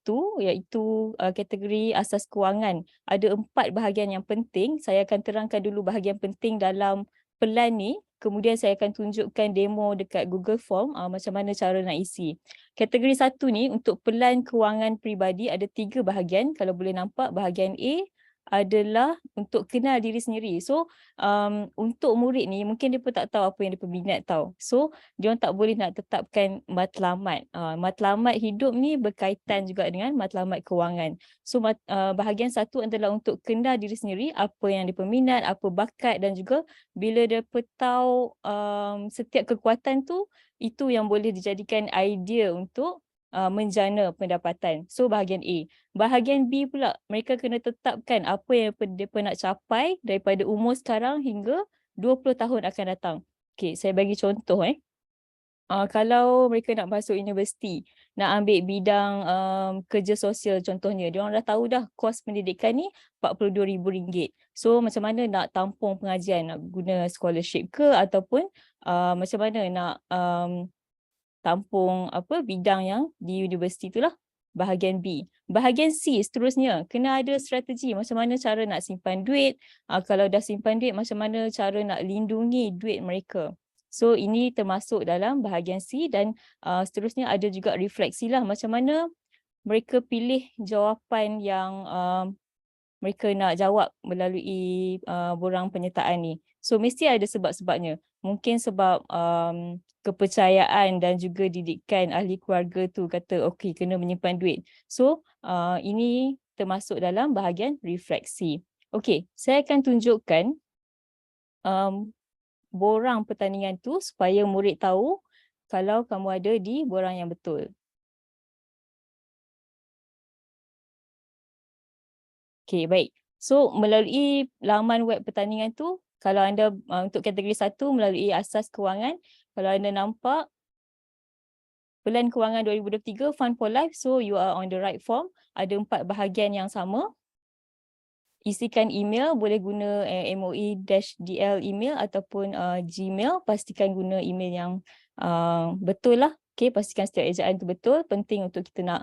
iaitu kategori asas kewangan, ada 4 bahagian yang penting. Saya akan terangkan dulu bahagian penting dalam pelan ni. Kemudian saya akan tunjukkan demo dekat Google Form macam mana cara nak isi. Kategori 1 ni untuk pelan kewangan peribadi ada 3 bahagian. Kalau boleh nampak, bahagian A adalah untuk kenal diri sendiri. So untuk murid ni mungkin dia pun tak tahu apa yang dia berminat tahu. So dia orang tak boleh nak tetapkan matlamat. Matlamat hidup ni berkaitan juga dengan matlamat kewangan. So bahagian 1 adalah untuk kenal diri sendiri, apa yang dia berminat, apa bakat, dan juga bila dia tahu setiap kekuatan tu, itu yang boleh dijadikan idea untuk menjana pendapatan. So bahagian A. Bahagian B pula, mereka kena tetapkan apa yang mereka nak capai daripada umur sekarang hingga 20 tahun akan datang. Okay, saya bagi contoh. Kalau mereka nak masuk universiti, nak ambil bidang kerja sosial contohnya, dia orang dah tahu dah kos pendidikan ni RM42,000. So macam mana nak tampung pengajian, nak guna scholarship ke ataupun macam mana nak tampung bidang yang di universiti itulah, bahagian B. Bahagian C seterusnya, kena ada strategi macam mana cara nak simpan duit, kalau dah simpan duit macam mana cara nak lindungi duit mereka. So ini termasuk dalam bahagian C dan seterusnya ada juga refleksi lah macam mana mereka pilih jawapan yang mereka nak jawab melalui borang penyertaan ni. So mesti ada sebab-sebabnya. Mungkin sebab kepercayaan dan juga didikan ahli keluarga tu kata okey kena menyimpan duit. So ini termasuk dalam bahagian refleksi. Okey, saya akan tunjukkan borang pertandingan tu supaya murid tahu kalau kamu ada di borang yang betul. Okey, baik. So melalui laman web pertandingan tu, kalau anda untuk kategori 1 melalui asas kewangan, kalau anda nampak Pelan Kewangan 2023 Fund for Life, so you are on the right form. Ada 4 bahagian yang sama. Isikan email, boleh guna MOE-DL email ataupun Gmail. Pastikan guna email yang betul lah. Okay, pastikan setiap ejaan tu betul. Penting untuk kita nak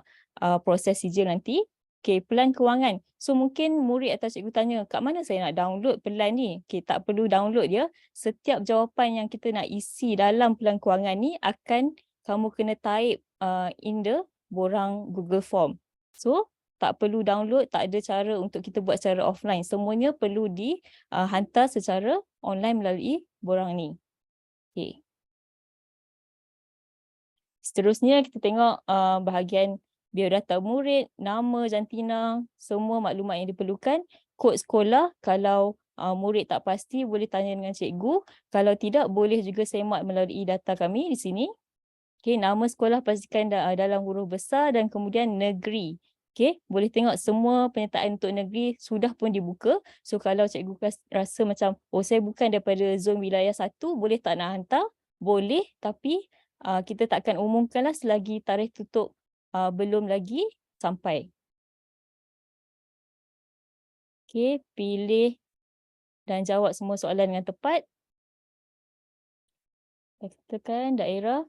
proses sijil nanti. Okay, pelan kewangan. So mungkin murid atau cikgu tanya, kat mana saya nak download pelan ni? Okay, tak perlu download dia. Setiap jawapan yang kita nak isi dalam pelan kewangan ni akan kamu kena type in the borang Google Form. So tak perlu download, tak ada cara untuk kita buat secara offline. Semuanya perlu dihantar secara online melalui borang ni. Okay. Seterusnya kita tengok bahagian biodata murid, nama, jantina, semua maklumat yang diperlukan, kod sekolah kalau murid tak pasti boleh tanya dengan cikgu, kalau tidak boleh juga semak melalui data kami di sini. Okey, nama sekolah pastikan dalam huruf besar dan kemudian negeri. Okey, boleh tengok semua penyertaan untuk negeri sudah pun dibuka. So kalau cikgu rasa macam, oh saya bukan daripada zon wilayah 1, boleh tak nak hantar? Boleh, tapi kita takkan umumkanlah selagi tarikh tutup belum lagi sampai. Okey, pilih dan jawab semua soalan dengan tepat. Tekan daerah.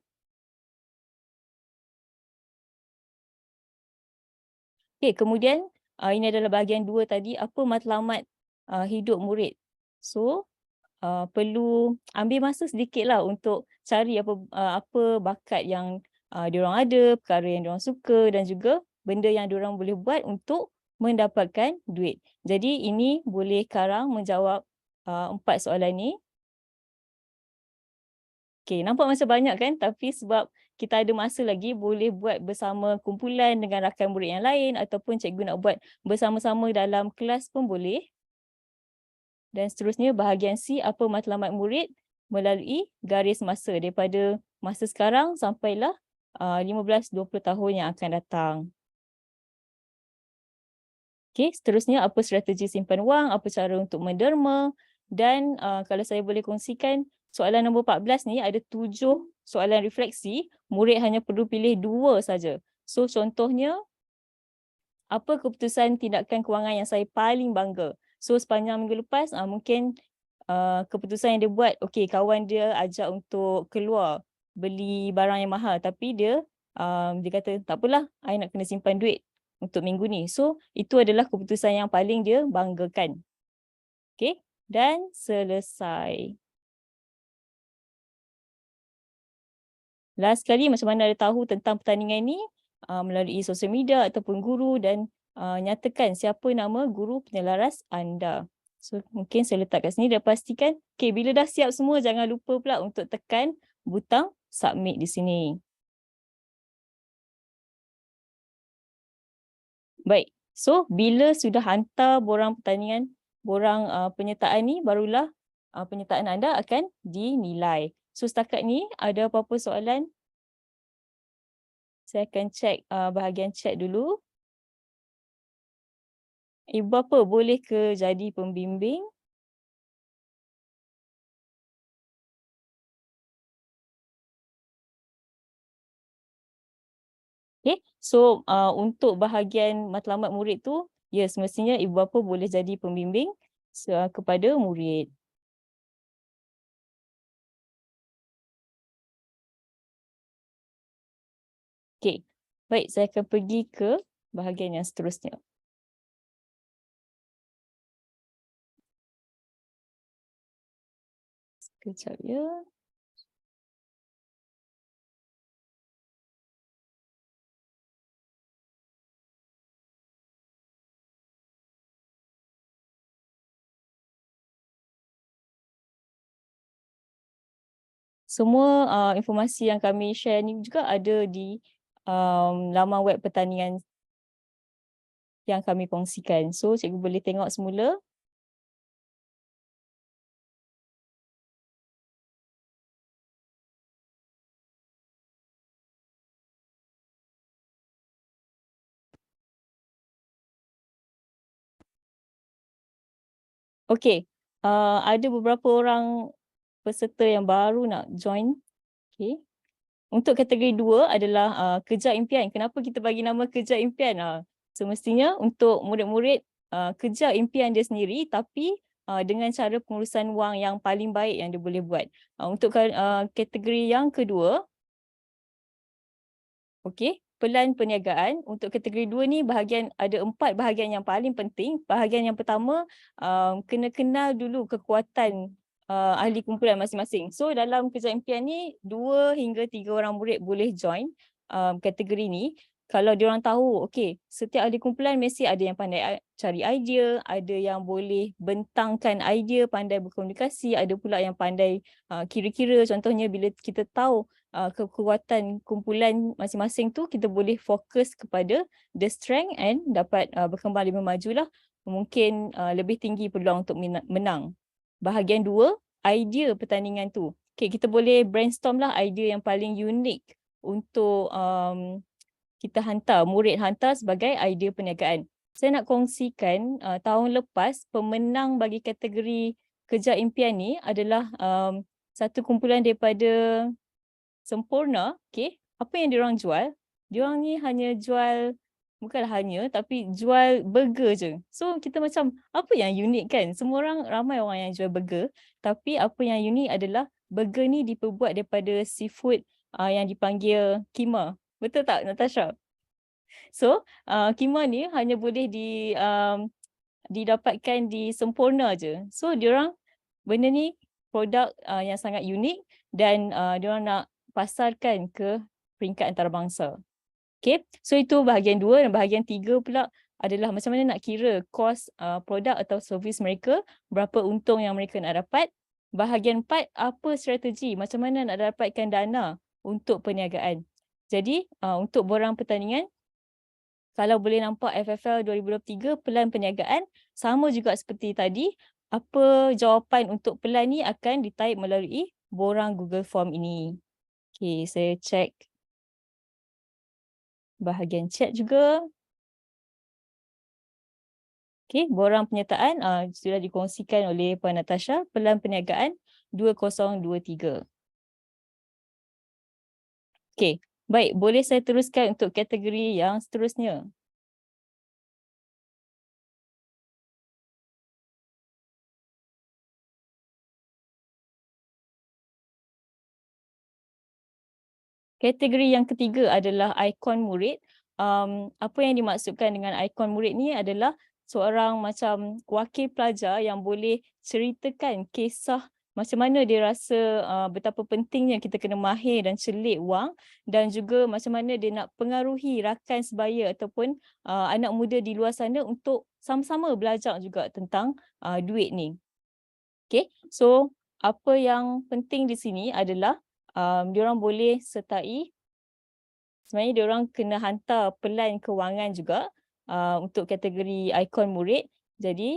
Okey, kemudian ini adalah bahagian 2 tadi, apa matlamat hidup murid. So, perlu ambil masa sedikitlah untuk cari apa bakat yang diorang ada, perkara yang diorang suka dan juga benda yang diorang boleh buat untuk mendapatkan duit. Jadi ini boleh karang menjawab 4 soalan ni. Okey, nampak macam banyak kan? Tapi sebab kita ada masa lagi, boleh buat bersama kumpulan dengan rakan murid yang lain ataupun cikgu nak buat bersama-sama dalam kelas pun boleh. Dan seterusnya bahagian C, apa matlamat murid melalui garis masa daripada masa sekarang sampailah 15-20 tahun yang akan datang. Okey, seterusnya apa strategi simpan wang, apa cara untuk menderma dan kalau saya boleh kongsikan soalan nombor 14 ni ada 7 soalan refleksi, murid hanya perlu pilih 2 saja. So contohnya, apa keputusan tindakan kewangan yang saya paling bangga? So sepanjang minggu lepas mungkin keputusan yang dia buat, okey kawan dia ajak untuk keluar beli barang yang mahal tapi dia kata tak apalah, I nak kena simpan duit untuk minggu ni. So itu adalah keputusan yang paling dia banggakan. Okey, dan selesai. Last sekali, macam mana ada tahu tentang pertandingan ini melalui sosial media ataupun guru dan nyatakan siapa nama guru penyelaras anda. So mungkin saya letak kat sini dan pastikan, okay, bila dah siap semua jangan lupa pula untuk tekan butang submit di sini. Baik, so bila sudah hantar borang pertandingan, borang penyertaan ni, barulah penyertaan anda akan dinilai. So setakat ni ada apa-apa soalan? Saya akan cek bahagian chat dulu. Ibu bapa boleh ke jadi pembimbing? Okay, so untuk bahagian matlamat murid tu, ya semestinya ibu bapa boleh jadi pembimbing kepada murid. Okay, baik, saya akan pergi ke bahagian yang seterusnya. Sekejap ya. Semua informasi yang kami share ni juga ada di laman web pertanian yang kami kongsikan. So cikgu boleh tengok semula. Okey, ada beberapa orang peserta yang baru nak join. Okey. Untuk kategori 2 adalah kejar impian. Kenapa kita bagi nama kejar impian? Semestinya untuk murid-murid kejar impian dia sendiri tapi dengan cara pengurusan wang yang paling baik yang dia boleh buat. Untuk kategori yang kedua, okey, pelan perniagaan. Untuk kategori 2 ni ada 4 bahagian yang paling penting. Bahagian yang pertama, kena kenal dulu kekuatan ahli kumpulan masing-masing. So dalam kejar impian ni 2 hingga 3 orang murid boleh join kategori ni. Kalau diorang tahu, okey, setiap ahli kumpulan mesti ada yang pandai cari idea, ada yang boleh bentangkan idea, pandai berkomunikasi, ada pula yang pandai kira-kira. Contohnya bila kita tahu kekuatan kumpulan masing-masing tu kita boleh fokus kepada the strength and dapat berkembang lebih maju lah. Mungkin lebih tinggi peluang untuk menang. Bahagian 2, idea pertandingan tu. Okay, kita boleh brainstorm lah idea yang paling unik untuk kita hantar, murid hantar sebagai idea perniagaan. Saya nak kongsikan tahun lepas pemenang bagi kategori Kejar Impian ni adalah satu kumpulan daripada Sempurna. Okay, apa yang diorang jual? Diorang ni hanya jual, bukanlah hanya, tapi jual burger je. So kita macam, apa yang unik kan? Semua orang, ramai orang yang jual burger, tapi apa yang unik adalah burger ni diperbuat daripada seafood yang dipanggil kima. Betul tak, Natasha? So, kima ni hanya boleh didapatkan di Sempurna je. So, diorang benda ni produk yang sangat unik dan diorang nak pasarkan ke peringkat antarabangsa. Okay, so itu bahagian 2 dan bahagian 3 pula adalah macam mana nak kira kos produk atau servis mereka, berapa untung yang mereka nak dapat. Bahagian 4, apa strategi, macam mana nak dapatkan dana untuk perniagaan. Jadi, untuk borang pertandingan, kalau boleh nampak FFL 2023 pelan perniagaan, sama juga seperti tadi, apa jawapan untuk pelan ni akan ditaip melalui borang Google Form ini. Okay, saya check bahagian chat juga. Okay, borang penyertaan sudah dikongsikan oleh Puan Natasha, pelan perniagaan 2023. Okay, baik, boleh saya teruskan untuk kategori yang seterusnya. Kategori yang ketiga adalah ikon murid. Apa yang dimaksudkan dengan ikon murid ni adalah seorang macam wakil pelajar yang boleh ceritakan kisah macam mana dia rasa betapa pentingnya kita kena mahir dan celik wang, dan juga macam mana dia nak pengaruhi rakan sebaya ataupun anak muda di luar sana untuk sama-sama belajar juga tentang duit ni. Okay, so apa yang penting di sini adalah diorang boleh sertai, sebenarnya diorang kena hantar pelan kewangan juga untuk kategori ikon murid. Jadi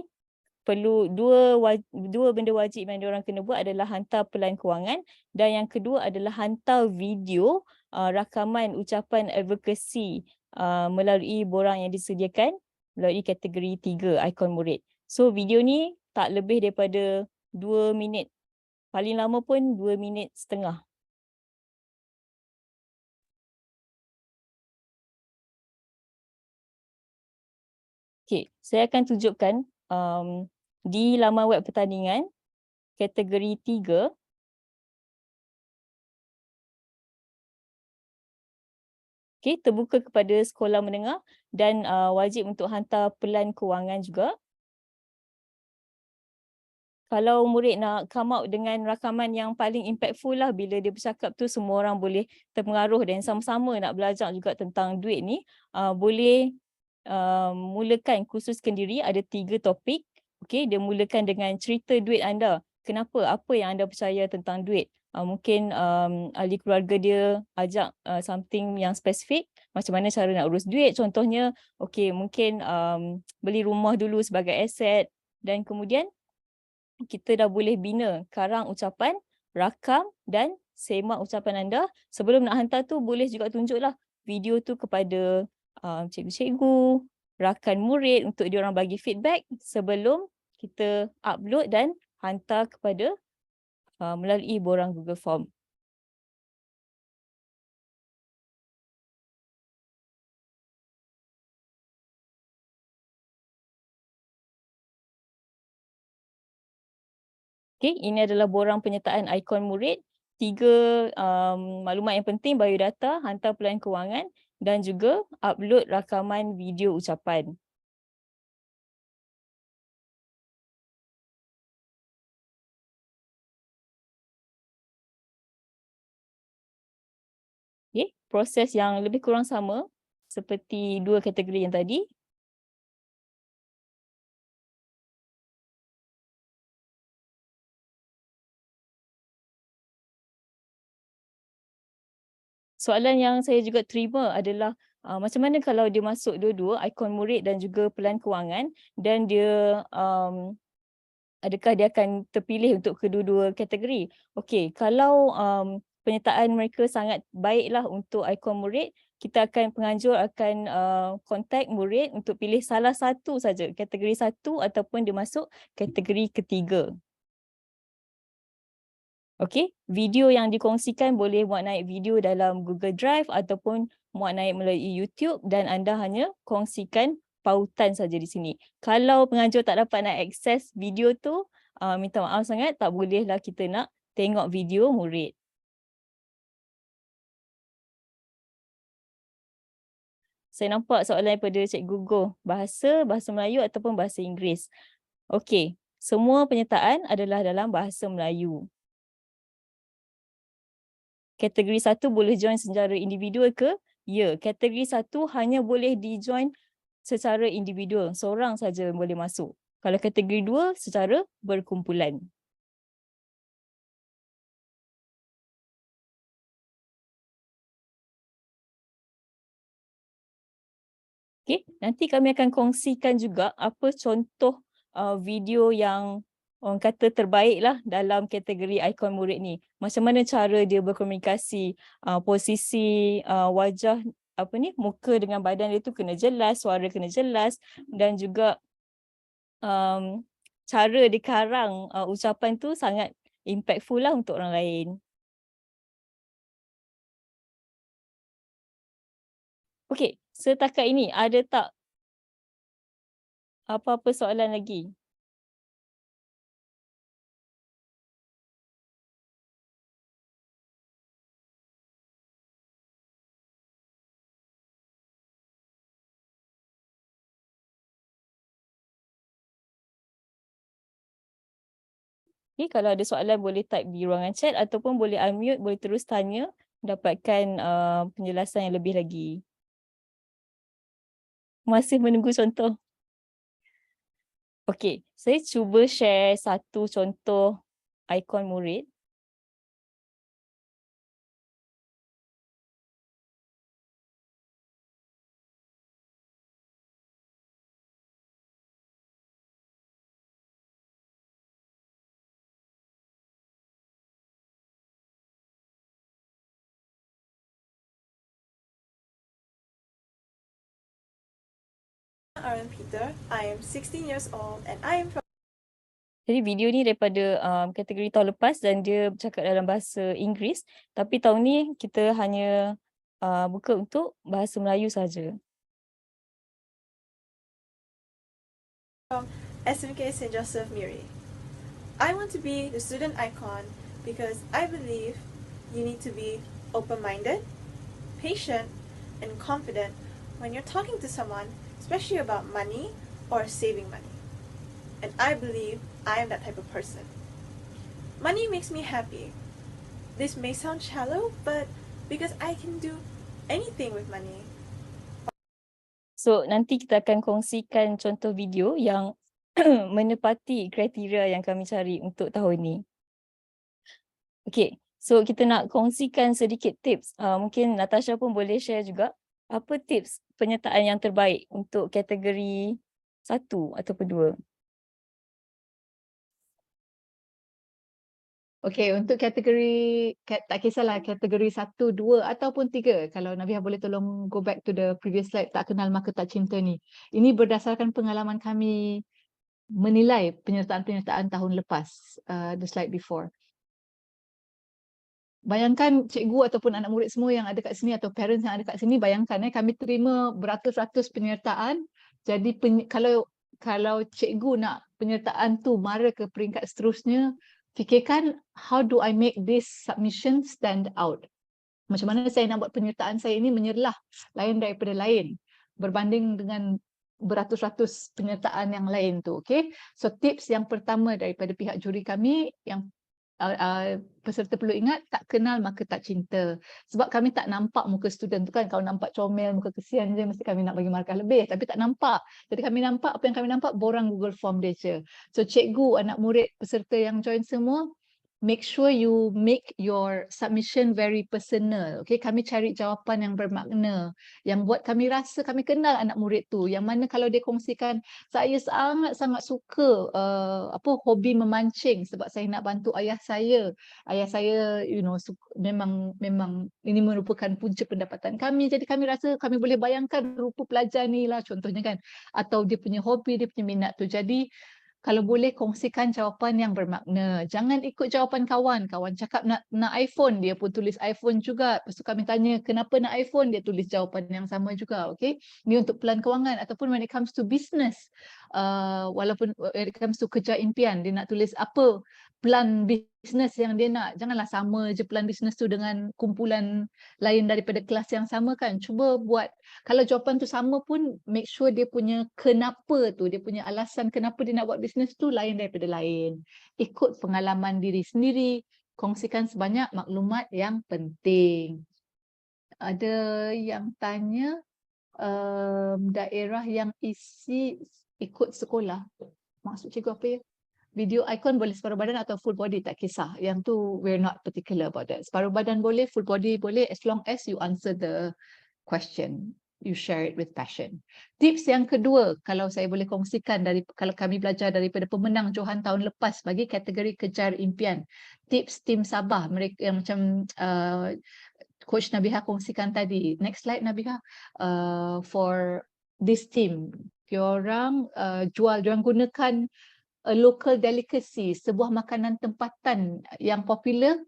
perlu dua benda wajib yang diorang kena buat adalah hantar pelan kewangan, dan yang kedua adalah hantar video rakaman ucapan advokasi melalui borang yang disediakan melalui kategori 3 ikon murid. So video ni tak lebih daripada 2 minit. Paling lama pun 2 minit setengah. Okay, saya akan tunjukkan di laman web pertandingan kategori 3. Okay, terbuka kepada sekolah menengah dan wajib untuk hantar pelan kewangan juga. Kalau murid nak come out dengan rakaman yang paling impactful lah, bila dia bercakap tu semua orang boleh terpengaruh dan sama-sama nak belajar juga tentang duit ni, boleh mulakan kursus kendiri, ada 3 topik. Okay, dia mulakan dengan cerita duit anda. Kenapa? Apa yang anda percaya tentang duit? Mungkin ahli keluarga dia ajak something yang spesifik, macam mana cara nak urus duit. Contohnya, okay, mungkin beli rumah dulu sebagai aset, dan kemudian kita dah boleh bina karang ucapan, rakam dan semak ucapan anda. Sebelum nak hantar tu, boleh juga tunjuklah video tu kepada cikgu-cikgu, rakan murid untuk diorang bagi feedback sebelum kita upload dan hantar kepada melalui borang Google Form. Okay, ini adalah borang penyertaan ikon murid. 3 maklumat yang penting, biodata, hantar pelan kewangan dan juga upload rakaman video ucapan. Okay, proses yang lebih kurang sama seperti 2 kategori yang tadi. soalan yang saya juga terima adalah macam mana kalau dia masuk dua-dua, ikon murid dan juga pelan kewangan, dan dia adakah dia akan terpilih untuk kedua-dua kategori? Okey, kalau penyertaan mereka sangat baiklah untuk ikon murid, kita akan penganjur akan kontak murid untuk pilih salah satu saja, kategori satu ataupun dia masuk kategori ketiga. Okey, video yang dikongsikan boleh muat naik video dalam Google Drive ataupun muat naik melalui YouTube, dan anda hanya kongsikan pautan saja di sini. Kalau penganjur tak dapat nak akses video tu, minta maaf sangat, tak bolehlah kita nak tengok video murid. Saya nampak soalan daripada Cikgu Goh, bahasa Melayu ataupun bahasa Inggeris. Okey, semua penyertaan adalah dalam bahasa Melayu. Kategori satu boleh join secara individual ke? Ya, kategori satu hanya boleh di-join secara individual, seorang saja boleh masuk. Kalau kategori dua, secara berkumpulan. Okey, nanti kami akan kongsikan juga apa contoh video yang orang kata terbaiklah dalam kategori ikon murid ni. Macam mana cara dia berkomunikasi, posisi wajah muka dengan badan dia tu kena jelas, suara kena jelas, dan juga cara dia karang ucapan tu sangat impactful lah untuk orang lain. Okey, setakat ini ada tak apa-apa soalan lagi? Okay, kalau ada soalan boleh type di ruangan chat ataupun boleh unmute, boleh terus tanya, dapatkan penjelasan yang lebih lagi. Masih menunggu contoh. Okey, saya cuba share satu contoh ikon murid. I'm Peter. I am 16 years old and I am from Jadi video ni daripada kategori tahun lepas dan dia bercakap dalam bahasa Inggeris, tapi tahun ni kita hanya buka untuk bahasa Melayu saja. SMK St. Joseph Miri. I want to be the student icon because I believe you need to be open-minded, patient, and confident when you're talking to someone, especially about money or saving money. And I believe I am that type of person. Money makes me happy. This may sound shallow, but because I can do anything with money. So nanti kita akan kongsikan contoh video yang menepati kriteria yang kami cari untuk tahun ni. Okay, so kita nak kongsikan sedikit tips. Mungkin Natasha pun boleh share juga apa tips penyertaan yang terbaik untuk kategori 1 ataupun 2. Okey, untuk kategori, tak kisahlah kategori 1, 2 ataupun 3. Kalau Nabiha boleh tolong go back to the previous slide, tak kenal maka tak cinta ni. Ini berdasarkan pengalaman kami menilai penyertaan-penyertaan tahun lepas, the slide before. Bayangkan cikgu ataupun anak murid semua yang ada kat sini atau parents yang ada kat sini, bayangkan kami terima beratus-ratus penyertaan. Jadi kalau cikgu nak penyertaan tu mara ke peringkat seterusnya, fikirkan how do I make this submission stand out. Macam mana saya nak buat penyertaan saya ini menyerlah lain daripada lain berbanding dengan beratus-ratus penyertaan yang lain tu. Okay, so tips yang pertama daripada pihak juri kami yang peserta perlu ingat, tak kenal maka tak cinta. Sebab kami tak nampak muka student tu kan. Kalau nampak comel, muka kesian je, mesti kami nak bagi markah lebih. Tapi tak nampak. Jadi kami nampak, apa yang kami nampak, borang Google Form dia je. So cikgu, anak murid, peserta yang join semua, make sure you make your submission very personal. Okay, kami cari jawapan yang bermakna, yang buat kami rasa kami kenal anak murid tu. Yang mana kalau dia kongsikan, saya sangat-sangat suka hobi memancing sebab saya nak bantu ayah saya. Ayah saya, memang ini merupakan punca pendapatan kami. Jadi kami rasa kami boleh bayangkan rupa pelajar ni lah contohnya kan. Atau dia punya hobi, dia punya minat tu. Jadi kalau boleh kongsikan jawapan yang bermakna. Jangan ikut jawapan kawan. Kawan cakap nak iPhone, dia pun tulis iPhone juga. Lepas tu kami tanya kenapa nak iPhone, dia tulis jawapan yang sama juga. Okay? Ni untuk pelan kewangan ataupun when it comes to business. Walaupun when it comes to kerja impian, dia nak tulis apa plan business yang dia nak. Janganlah sama je plan business tu dengan kumpulan lain daripada kelas yang sama kan. Cuba buat, kalau jawapan tu sama pun make sure dia punya kenapa tu, dia punya alasan kenapa dia nak buat bisnes tu lain daripada lain. Ikut pengalaman diri sendiri, kongsikan sebanyak maklumat yang penting. Ada yang tanya daerah yang isi ikut sekolah. Maksud cikgu apa ya? Video icon boleh separuh badan atau full body, tak kisah. Yang tu we're not particular about that. Separuh badan boleh, full body boleh, as long as you answer the question. You share it with passion. Tips yang kedua, kalau saya boleh kongsikan kalau kami belajar daripada pemenang Johan tahun lepas bagi kategori kejar impian. Tips tim Sabah, mereka yang macam Coach Nabihah kongsikan tadi. Next slide Nabihah. For this team, diorang diorang gunakan a local delicacy, sebuah makanan tempatan yang popular.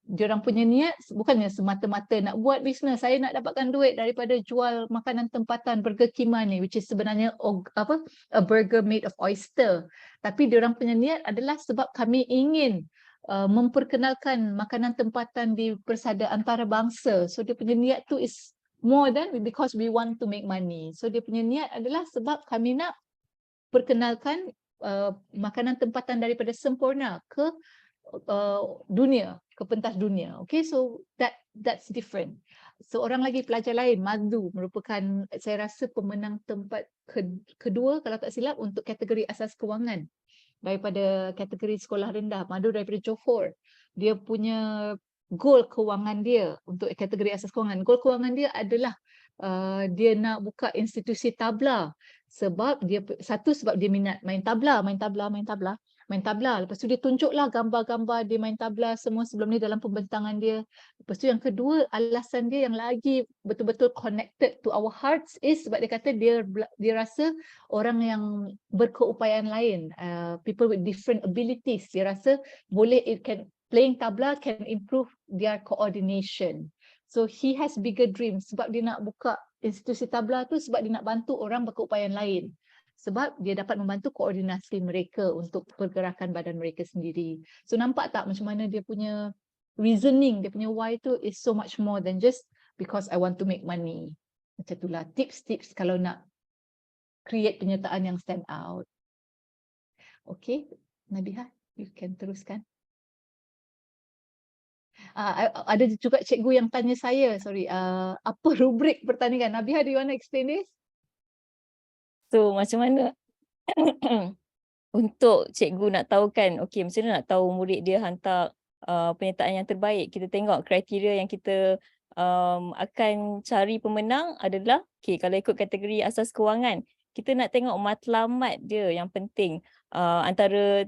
Diorang punya niat bukannya semata-mata nak buat bisnes, saya nak dapatkan duit daripada jual makanan tempatan burger Kima ni, which is sebenarnya a burger made of oyster. Tapi diorang punya niat adalah sebab kami ingin memperkenalkan makanan tempatan di persada antarabangsa. So dia punya niat tu is more than because we want to make money. So dia punya niat adalah sebab kami nak perkenalkan makanan tempatan daripada sempurna ke dunia, ke pentas dunia. Okay, so that's different. Seorang lagi pelajar lain, Madu, merupakan saya rasa pemenang tempat kedua kalau tak silap untuk kategori asas kewangan daripada kategori sekolah rendah. Madu daripada Johor. Dia punya goal kewangan dia untuk kategori asas kewangan. Goal kewangan dia adalah dia nak buka institusi tabla. Sebab dia sebab dia minat main tabla. Lepas tu dia tunjuklah gambar-gambar dia main tabla semua sebelum ni dalam pembentangan dia. Lepas tu yang kedua, alasan dia yang lagi betul-betul connected to our hearts is sebab dia kata dia rasa orang yang berkeupayaan lain, people with different abilities, dia rasa playing tabla can improve their coordination. So he has bigger dreams sebab dia nak buka institusi tabla tu, sebab dia nak bantu orang berkeupayaan lain. Sebab dia dapat membantu koordinasi mereka untuk pergerakan badan mereka sendiri. So nampak tak macam mana dia punya reasoning, dia punya why tu is so much more than just because I want to make money. Macam itulah tips-tips kalau nak create penyertaan yang stand out. Okay, Nabihah, you can teruskan. Ada juga cikgu yang tanya saya, apa rubrik pertandingan? Nabihah, do you want to explain this? So macam mana untuk cikgu nak tahu kan, okay, macam mana nak tahu murid dia hantar penyertaan yang terbaik? Kita tengok kriteria yang kita akan cari pemenang adalah, okay, kalau ikut kategori asas kewangan, kita nak tengok matlamat dia yang penting. Antara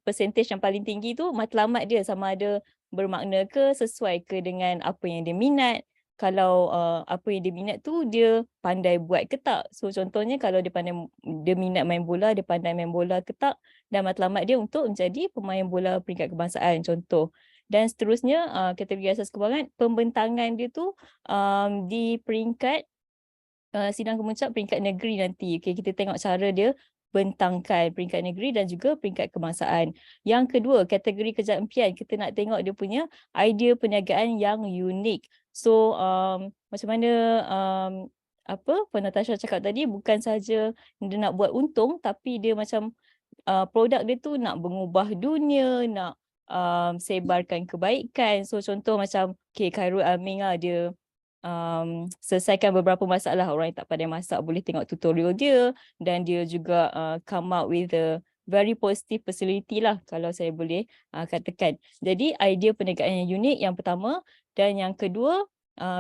percentage yang paling tinggi tu matlamat dia sama ada bermakna ke, sesuai ke dengan apa yang dia minat. Kalau apa yang dia minat tu dia pandai buat ke tak. So contohnya kalau dia minat main bola, dia pandai main bola ke tak, dan matlamat dia untuk menjadi pemain bola peringkat kebangsaan contoh. Dan seterusnya kategori asas kewangan, pembentangan dia tu di peringkat sidang kemuncak peringkat negeri nanti. Okay, kita tengok cara dia bentangkan peringkat negeri dan juga peringkat kebangsaan. Yang kedua, kategori kejar impian, kita nak tengok dia punya idea perniagaan yang unik. So macam mana Puan Natasha cakap tadi, bukan saja dia nak buat untung, tapi dia macam produk dia tu nak mengubah dunia, nak sebarkan kebaikan. So contoh macam Khairul Amin dia selesaikan beberapa masalah. Orang yang tak pandai masak boleh tengok tutorial dia, dan dia juga come up with the very positive personality lah kalau saya boleh katakan. Jadi idea perniagaan yang unik yang pertama, dan yang kedua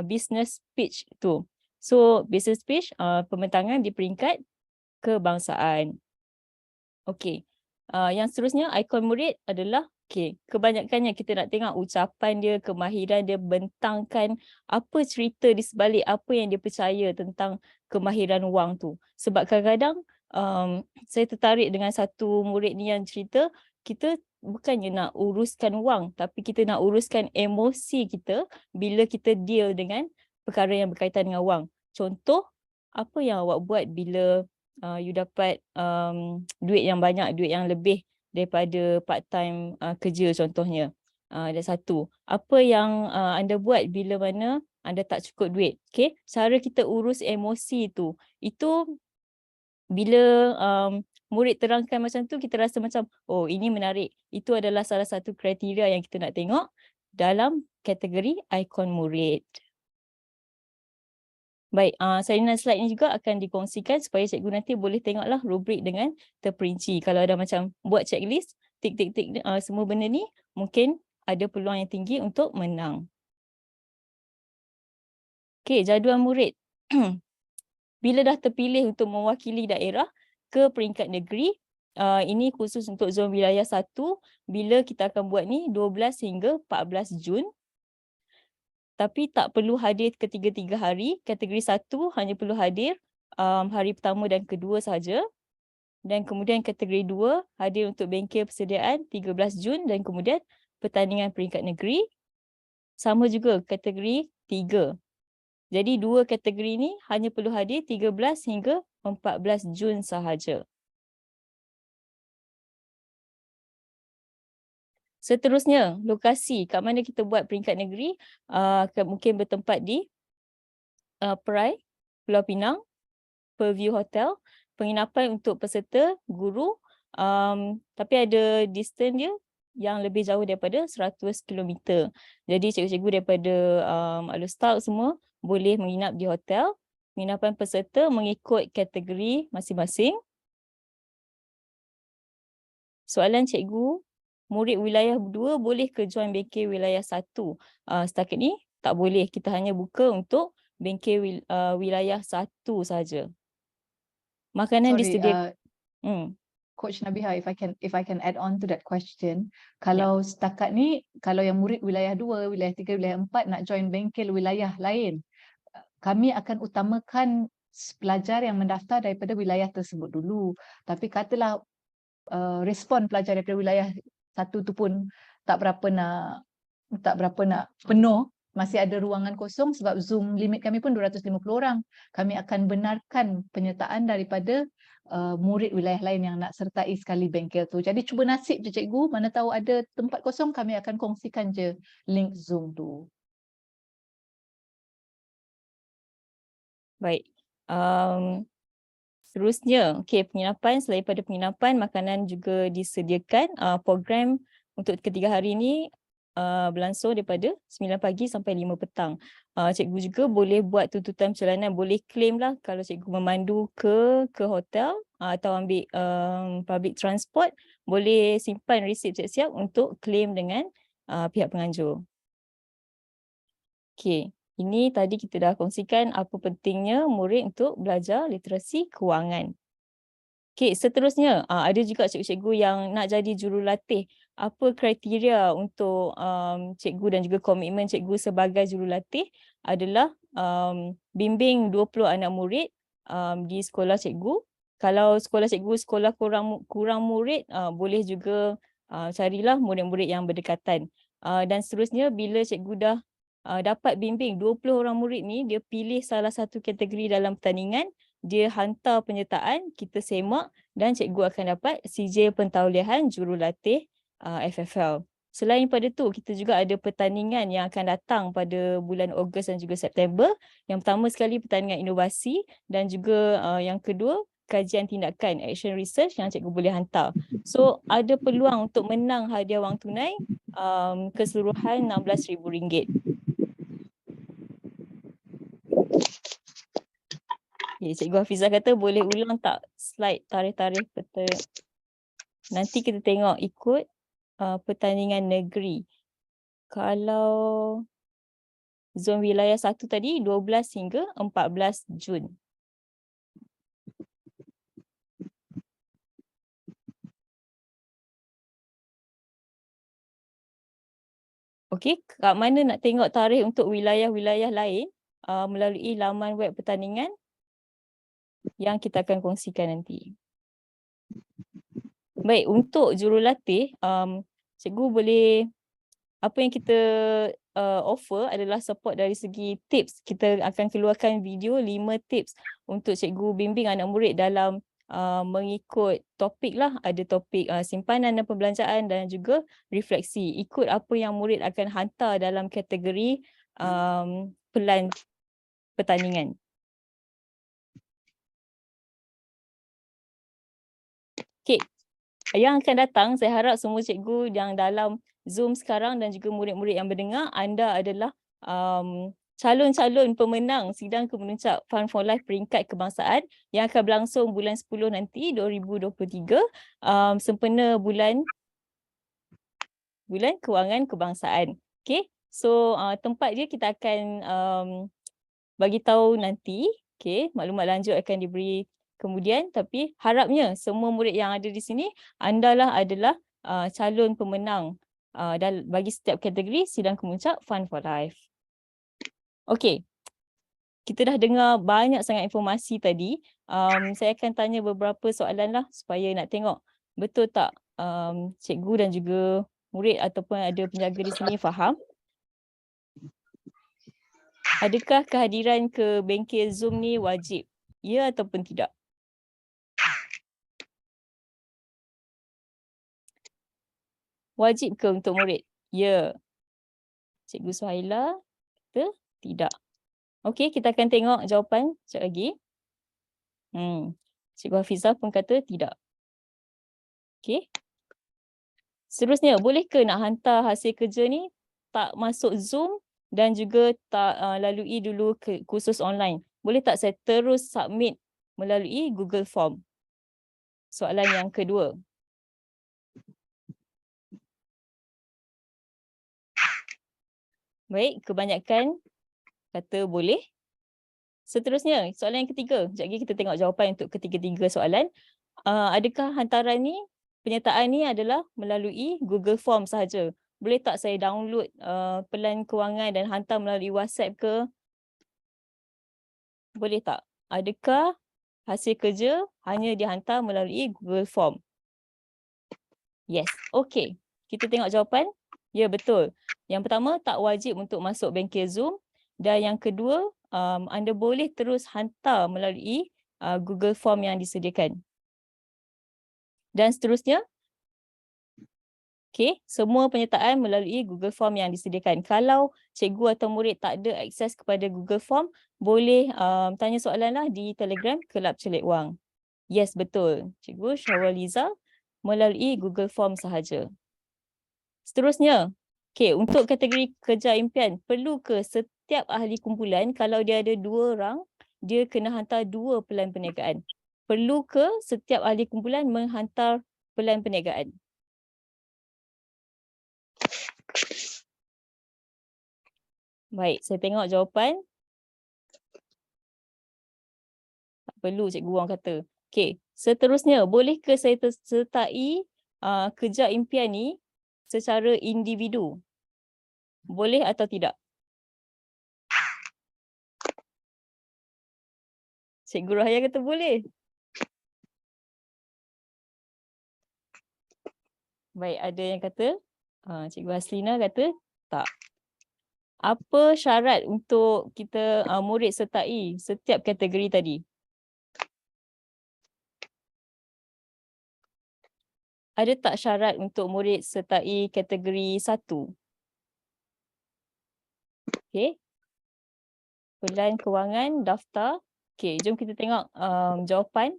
business pitch tu. So business pitch pembentangan di peringkat kebangsaan. Okey. Yang seterusnya ikon murid adalah kebanyakannya kita nak tengok ucapan dia, kemahiran dia, bentangkan apa cerita di sebalik apa yang dia percaya tentang kemahiran wang tu. Sebab kadang-kadang saya tertarik dengan satu murid ni yang cerita, kita bukannya nak uruskan wang, tapi kita nak uruskan emosi kita bila kita deal dengan perkara yang berkaitan dengan wang. Contoh, apa yang awak buat bila you dapat duit yang banyak, duit yang lebih daripada part time kerja contohnya. Dan satu, apa yang anda buat bila mana anda tak cukup duit. Okay, cara kita urus emosi tu, itu bila murid terangkan macam tu, kita rasa macam, oh ini menarik. Itu adalah salah satu kriteria yang kita nak tengok dalam kategori ikon murid. Baik, salinan slide ni juga akan dikongsikan supaya cikgu nanti boleh tengoklah rubrik dengan terperinci. Kalau ada macam buat checklist, tik-tik-tik semua benda ni, mungkin ada peluang yang tinggi untuk menang. Okey, jadual murid. Bila dah terpilih untuk mewakili daerah ke peringkat negeri, ini khusus untuk zon wilayah 1, bila kita akan buat ni 12 hingga 14 Jun. Tapi tak perlu hadir ketiga-tiga hari. Kategori 1 hanya perlu hadir hari pertama dan kedua sahaja. Dan kemudian kategori 2 hadir untuk bengkel persediaan 13 Jun dan kemudian pertandingan peringkat negeri. Sama juga kategori 3. Jadi 2 kategori ni hanya perlu hadir 13 hingga 14 Jun sahaja. Seterusnya, lokasi kat mana kita buat peringkat negeri mungkin bertempat di Perai, Pulau Pinang, Pearlview Hotel, penginapan untuk peserta, guru, tapi ada distance dia yang lebih jauh daripada 100 km. Jadi cikgu-cikgu daripada Alustag semua boleh menginap di hotel. Penginapan peserta mengikut kategori masing-masing. Soalan cikgu, murid wilayah 2 boleh ke join bengkel wilayah 1? Setakat ni tak boleh. Kita hanya buka untuk bengkel wilayah 1 saja. Makanan disediakan. Coach Nabiha, if I can add on to that question, kalau setakat ni, kalau yang murid wilayah 2, wilayah 3, wilayah 4 nak join bengkel wilayah lain, kami akan utamakan pelajar yang mendaftar daripada wilayah tersebut dulu. Tapi katalah respon pelajar daripada wilayah 1 tu pun tak berapa nak penuh, masih ada ruangan kosong sebab Zoom limit kami pun 250 orang. Kami akan benarkan penyertaan daripada murid wilayah lain yang nak sertai sekali bengkel tu. Jadi cuba nasib je cikgu, mana tahu ada tempat kosong, kami akan kongsikan je link Zoom tu. Baik. Seterusnya, penginapan, selain pada penginapan, makanan juga disediakan. Program untuk ketiga hari ini berlangsung daripada 9 pagi sampai 5 petang. Cikgu juga boleh buat tuntutan perjalanan, boleh claim lah kalau cikgu memandu ke hotel atau ambil public transport, boleh simpan resip siap-siap untuk claim dengan pihak penganjur. Okey. Ini tadi kita dah kongsikan apa pentingnya murid untuk belajar literasi kewangan. Okey, seterusnya ada juga cikgu-cikgu yang nak jadi jurulatih. Apa kriteria untuk cikgu dan juga komitmen cikgu sebagai jurulatih adalah bimbing 20 anak murid di sekolah cikgu. Kalau sekolah cikgu sekolah kurang murid, boleh juga carilah murid-murid yang berdekatan. Dan seterusnya bila cikgu dah dapat bimbing 20 orang murid ni, dia pilih salah satu kategori dalam pertandingan, dia hantar penyertaan, kita semak dan cikgu akan dapat sijil pentauliahan jurulatih FFL. Selain pada tu, kita juga ada pertandingan yang akan datang pada bulan Ogos dan juga September. Yang pertama sekali pertandingan inovasi dan juga yang kedua kajian tindakan, action research yang cikgu boleh hantar. So ada peluang untuk menang hadiah wang tunai keseluruhan RM16,000. Cikgu Hafizah kata boleh ulang tak slide tarikh-tarikh peta. nanti kita tengok ikut pertandingan negeri. Kalau zon wilayah 1 tadi 12 hingga 14 Jun. Okey, kat mana nak tengok tarikh untuk wilayah-wilayah lain melalui laman web pertandingan yang kita akan kongsikan nanti. Baik, untuk jurulatih, cikgu boleh, apa yang kita offer adalah support dari segi tips. Kita akan keluarkan video 5 tips untuk cikgu bimbing anak murid dalam mengikut topik lah. Ada topik simpanan dan pembelanjaan dan juga refleksi. Ikut apa yang murid akan hantar dalam kategori pelan pertandingan. Okay. Yang akan datang, saya harap semua cikgu yang dalam Zoom sekarang dan juga murid-murid yang mendengar, anda adalah calon-calon pemenang sidang kemuncak Fun for Life peringkat kebangsaan yang akan berlangsung bulan 10 nanti 2023 sempena bulan kewangan kebangsaan. Okay, so tempat dia kita akan bagi tahu nanti. Okay, maklumat lanjut akan diberi kemudian, tapi harapnya semua murid yang ada di sini, adalah calon pemenang bagi setiap kategori sidang kemuncak Fun for Life. Okey, kita dah dengar banyak sangat informasi tadi. Saya akan tanya beberapa soalan lah supaya nak tengok betul tak cikgu dan juga murid ataupun ada penjaga di sini faham. Adakah kehadiran ke bengkel Zoom ni wajib? Ya ataupun tidak? Wajib ke untuk murid? Ya. Cikgu Suhaila kata tidak. Okey, kita akan tengok jawapan sekejap lagi. Cikgu Hafizah pun kata tidak. Okey. Seterusnya, boleh ke nak hantar hasil kerja ni tak masuk Zoom dan juga tak lalui dulu ke kursus online? Boleh tak saya terus submit melalui Google Form? Soalan yang kedua. Baik, kebanyakan kata boleh. Seterusnya, soalan yang ketiga. Sekejap lagi kita tengok jawapan untuk ketiga-tiga soalan. Adakah hantaran ni, penyertaan ni adalah melalui Google Form sahaja? Boleh tak saya download pelan kewangan dan hantar melalui WhatsApp ke? Boleh tak? Adakah hasil kerja hanya dihantar melalui Google Form? Yes, okey. Kita tengok jawapan. Ya, betul. Yang pertama, tak wajib untuk masuk bengkel Zoom. Dan yang kedua, anda boleh terus hantar melalui Google Form yang disediakan. Dan seterusnya, okey, semua penyertaan melalui Google Form yang disediakan. Kalau cikgu atau murid tak ada akses kepada Google Form, boleh tanya soalan lah di Telegram Kelab Celik Wang. Yes, betul. Cikgu Syawaliza melalui Google Form sahaja. Seterusnya, okey, untuk kategori kerja impian, perlu ke setiap ahli kumpulan kalau dia ada 2 orang, dia kena hantar 2 pelan perniagaan? Perlu ke setiap ahli kumpulan menghantar pelan perniagaan? Baik, saya tengok jawapan. Tak perlu, cikgu orang kata. Okey, seterusnya, boleh ke saya sertai kerja impian ni secara individu? Boleh atau tidak? Cikgu Rahaya kata boleh. Baik, ada yang kata, Cikgu Haslina kata tak. Apa syarat untuk kita murid sertai setiap kategori tadi? Ada tak syarat untuk murid sertai kategori 1? Okey. Pelan kewangan, daftar. Okey, jom kita tengok jawapan.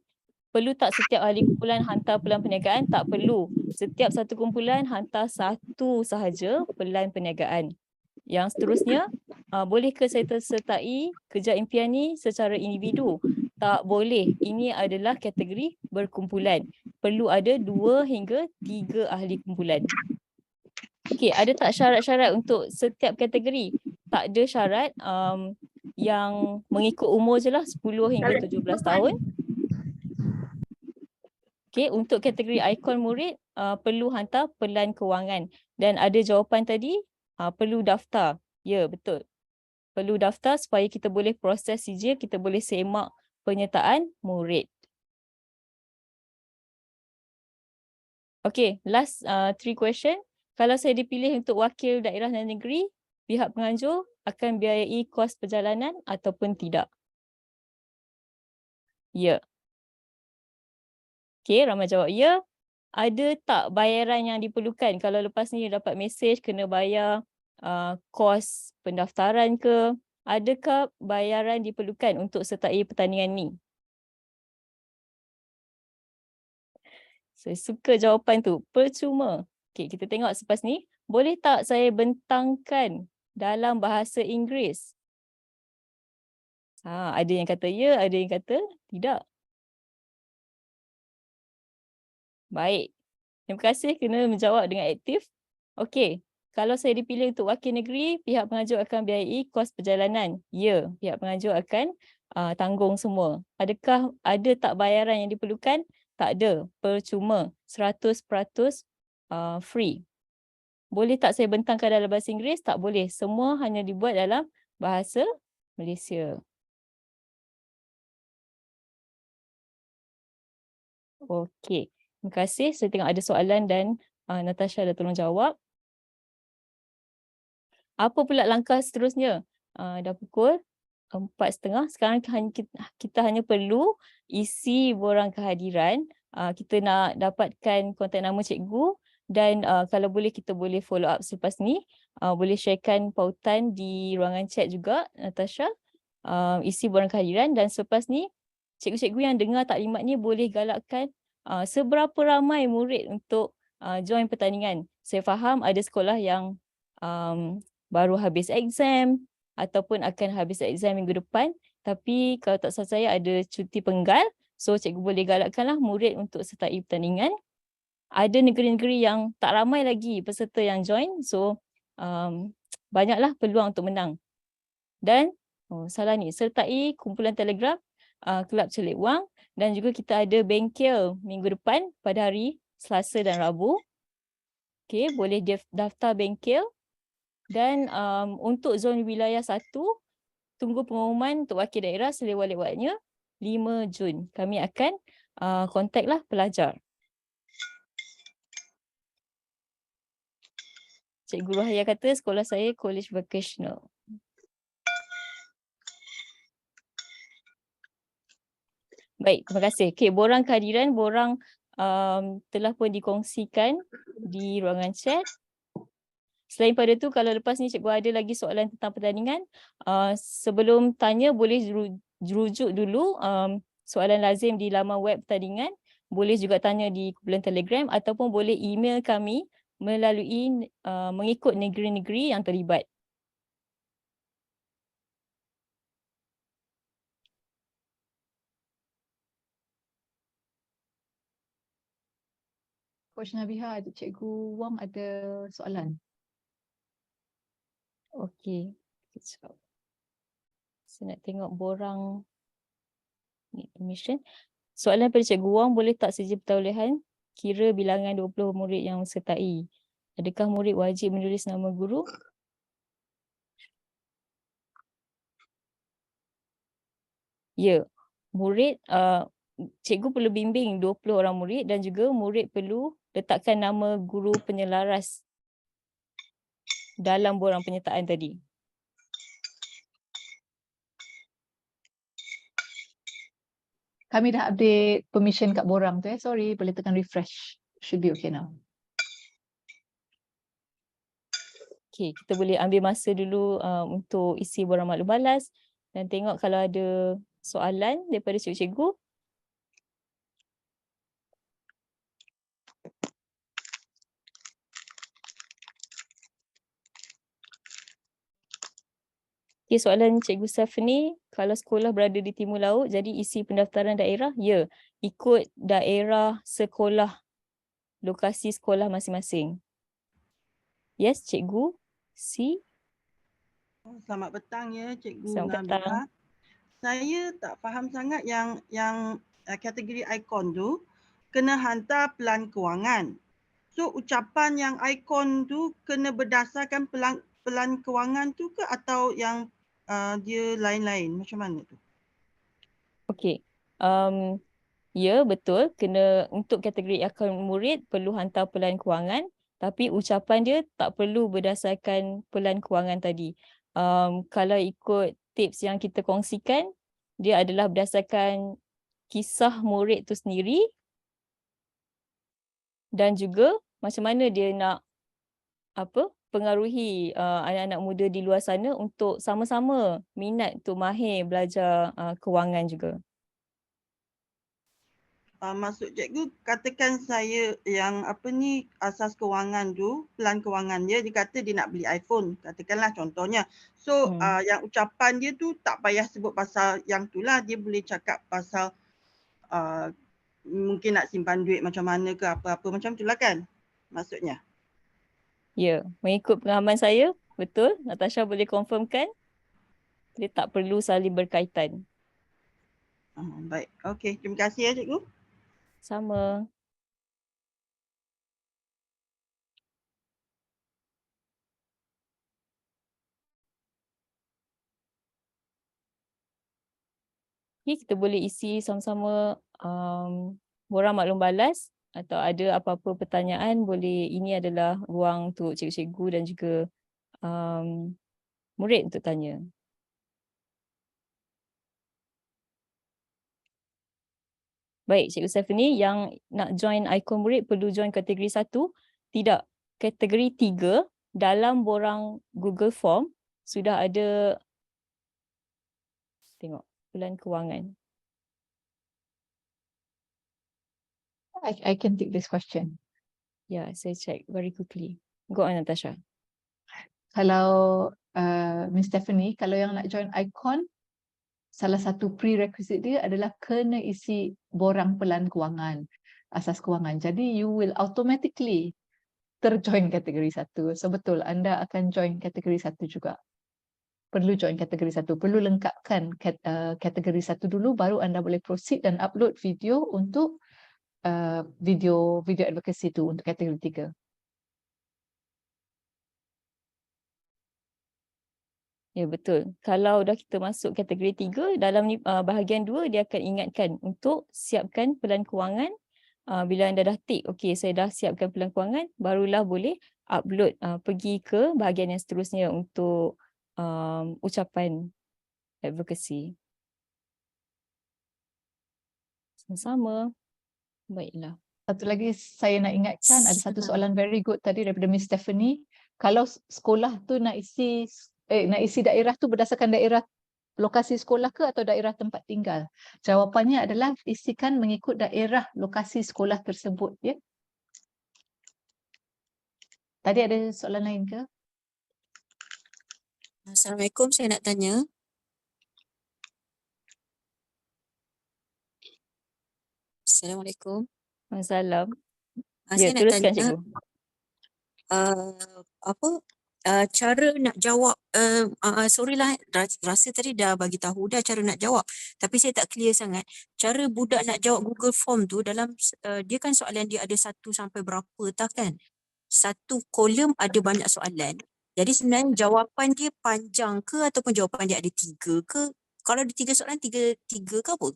Perlu tak setiap ahli kumpulan hantar pelan perniagaan? Tak perlu. Setiap satu kumpulan hantar 1 sahaja pelan perniagaan. Yang seterusnya, boleh ke saya sertai kerja impian ni secara individu? Tak boleh. Ini adalah kategori berkumpulan. perlu ada 2 hingga 3 ahli kumpulan. Okey, ada tak syarat-syarat untuk setiap kategori? Tak ada syarat, yang mengikut umur je lah 10 hingga 17 tahun. Okey, untuk kategori ikon murid perlu hantar pelan kewangan. Dan ada jawapan tadi, perlu daftar. Ya, betul. Perlu daftar supaya kita boleh proses sijil, kita boleh semak penyertaan murid. Okay, last 3 question. Kalau saya dipilih untuk wakil daerah dan negeri, pihak penganjur akan biayai kos perjalanan ataupun tidak? Ya. Okay, ramai jawab ya. Ada tak bayaran yang diperlukan? Kalau lepas ni dapat mesej kena bayar kos pendaftaran ke? Adakah bayaran diperlukan untuk sertai pertandingan ni? Saya suka jawapan tu, percuma. Okay, kita tengok selepas ni. Boleh tak saya bentangkan dalam bahasa Inggeris? Ada yang kata ya, ada yang kata tidak. Baik. Terima kasih kerana menjawab dengan aktif. Okey, kalau saya dipilih untuk wakil negeri, pihak pengajar akan biayai kos perjalanan. Ya, pihak pengajar akan tanggung semua. Adakah ada tak bayaran yang diperlukan? Tak ada, percuma, 100% free. Boleh tak saya bentangkan dalam bahasa Inggeris? Tak boleh, semua hanya dibuat dalam bahasa Malaysia. Okey, terima kasih. Saya tengok ada soalan dan Natasha dah tolong jawab. Apa pula langkah seterusnya? Dah pukul 4:30. Sekarang kita hanya perlu isi borang kehadiran. Kita nak dapatkan kontak nama cikgu dan kalau boleh kita boleh follow up selepas ni. Boleh sharekan pautan di ruangan chat juga, Natasha. Isi borang kehadiran dan selepas ni cikgu-cikgu yang dengar taklimat ni boleh galakkan seberapa ramai murid untuk join pertandingan. Saya faham ada sekolah yang baru habis exam ataupun akan habis exam minggu depan. Tapi kalau tak salah saya ada cuti penggal. So cikgu boleh galakkanlah murid untuk sertai pertandingan. Ada negeri-negeri yang tak ramai lagi peserta yang join. So banyaklah peluang untuk menang. Dan salah ni, sertai kumpulan Telegram Kelab Celik Wang. Dan juga kita ada bengkel minggu depan pada hari Selasa dan Rabu. Okay, boleh daftar bengkel. Dan untuk zon wilayah 1, tunggu pengumuman untuk wakil daerah selewat-lewatnya 5 Jun. Kami akan kontaklah pelajar. Cikgu Rohaya kata sekolah saya college vocational. Baik, terima kasih. Okay, borang kehadiran, borang telah pun dikongsikan di ruangan chat. Selain pada tu, kalau lepas ni cikgu ada lagi soalan tentang pertandingan, sebelum tanya boleh rujuk dulu soalan lazim di laman web pertandingan. Boleh juga tanya di kumpulan Telegram ataupun boleh email kami melalui mengikut negeri-negeri yang terlibat. Coach Nabiha, Cikgu Wang ada soalan. Okey. Sekejap. Saya nak tengok borang ni permission. Soalan pada Cikgu Wang, boleh tak sijil pertaulihan kira bilangan 20 murid yang sertai? Adakah murid wajib menulis nama guru? Ya, murid cikgu perlu bimbing 20 orang murid dan juga murid perlu letakkan nama guru penyelaras dalam borang penyertaan tadi. Kami dah update permission kat borang tu Sorry, boleh tekan refresh. Should be okay now. Okay, kita boleh ambil masa dulu untuk isi borang maklum balas dan tengok kalau ada soalan daripada cikgu-cikgu. Okay, soalan Cikgu Stephanie, kalau sekolah berada di timur laut, jadi isi pendaftaran daerah, ya, ikut daerah sekolah, lokasi sekolah masing-masing. Yes, cikgu. C. Selamat petang ya Cikgu Selamat petang. Nabila. Saya tak faham sangat yang kategori ikon tu kena hantar pelan kewangan. So ucapan yang ikon tu kena berdasarkan pelan kewangan tu ke atau yang dia lain-lain? Macam mana tu? Okey. Ya, betul. Kena untuk kategori akaun murid perlu hantar pelan kewangan, tapi ucapan dia tak perlu berdasarkan pelan kewangan tadi. Kalau ikut tips yang kita kongsikan, dia adalah berdasarkan kisah murid tu sendiri dan juga macam mana dia nak pengaruhi anak-anak muda di luar sana untuk sama-sama minat untuk mahir belajar kewangan juga. Maksud cikgu, katakan saya yang asas kewangan tu, pelan kewangan dia kata dia nak beli iPhone, katakanlah contohnya. So yang ucapan dia tu tak payah sebut pasal yang tu lah, dia boleh cakap pasal mungkin nak simpan duit macam mana ke apa-apa macam tu lah kan maksudnya. Ya, mengikut pengalaman saya, betul. Natasha boleh confirmkan dia tak perlu saling berkaitan. Baik, okey. Terima kasih ya cikgu. Sama. Okay, kita boleh isi sama-sama borang maklum balas atau ada apa-apa pertanyaan boleh, ini adalah ruang untuk cikgu-cikgu dan juga murid untuk tanya. Baik, Cikgu Stephanie, yang nak join ikon murid perlu join kategori 1. Tidak, kategori 3 dalam borang Google Form sudah ada, tengok, pelan kewangan. I can take this question. Ya, saya check very quickly. Go on, Natasha. Kalau Miss Stephanie, kalau yang nak join ikon, salah satu prerequisite dia adalah kena isi borang pelan kewangan, asas kewangan. Jadi you will automatically terjoin kategori 1. So betul, anda akan join kategori 1 juga. Perlu join kategori 1. Perlu lengkapkan kategori 1 dulu, baru anda boleh proceed dan upload video untuk video advocacy tu untuk kategori 3. Ya, betul. Kalau dah kita masuk kategori 3, dalam bahagian 2 dia akan ingatkan untuk siapkan pelan kewangan. Bila anda dah tick, okey, saya dah siapkan pelan kewangan, barulah boleh upload pergi ke bahagian yang seterusnya untuk ucapan advocacy. Sama-sama. Baiklah. Satu lagi saya nak ingatkan, ada satu soalan very good tadi daripada Miss Stephanie. Kalau sekolah tu nak isi daerah tu berdasarkan daerah lokasi sekolah ke atau daerah tempat tinggal? Jawapannya adalah isikan mengikut daerah lokasi sekolah tersebut, ya. Tadi ada soalan lain ke? Assalamualaikum, saya nak tanya. Assalamualaikum. Assalam. Saya nak teruskan, tanya, cikgu. cara nak jawab, sorry lah, rasa tadi dah bagi tahu dah cara nak jawab, tapi saya tak clear sangat. Cara budak nak jawab Google Form tu dalam, dia kan soalan dia ada 1 sampai berapa tak kan? Satu kolom ada banyak soalan. Jadi sebenarnya jawapan dia panjang ke ataupun jawapan dia ada 3 ke? Kalau ada 3 soalan, 3 ke apa?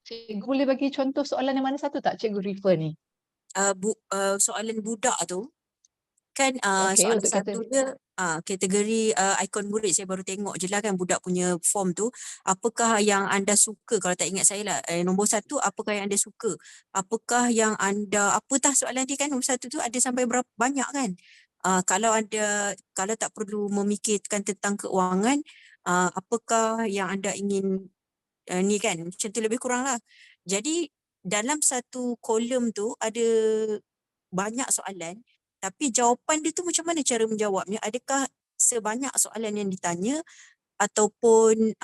Cikgu boleh bagi contoh soalan yang mana satu tak cikgu refer ni? Soalan budak tu kan, Okey, soalan untuk satu dia kategori ikon murid, saya baru tengok je lah kan budak punya form tu. Apakah yang anda suka, kalau tak ingat saya lah, nombor 1 apakah yang anda suka, apakah yang anda, apatah soalan dia kan, nombor 1 tu ada sampai berapa banyak kan. Kalau tak perlu memikirkan tentang keuangan, apakah yang anda ingin ni kan, macam tu lebih kurang lah. Jadi dalam satu kolom tu ada banyak soalan, tapi jawapan dia tu macam mana cara menjawabnya? Adakah sebanyak soalan yang ditanya ataupun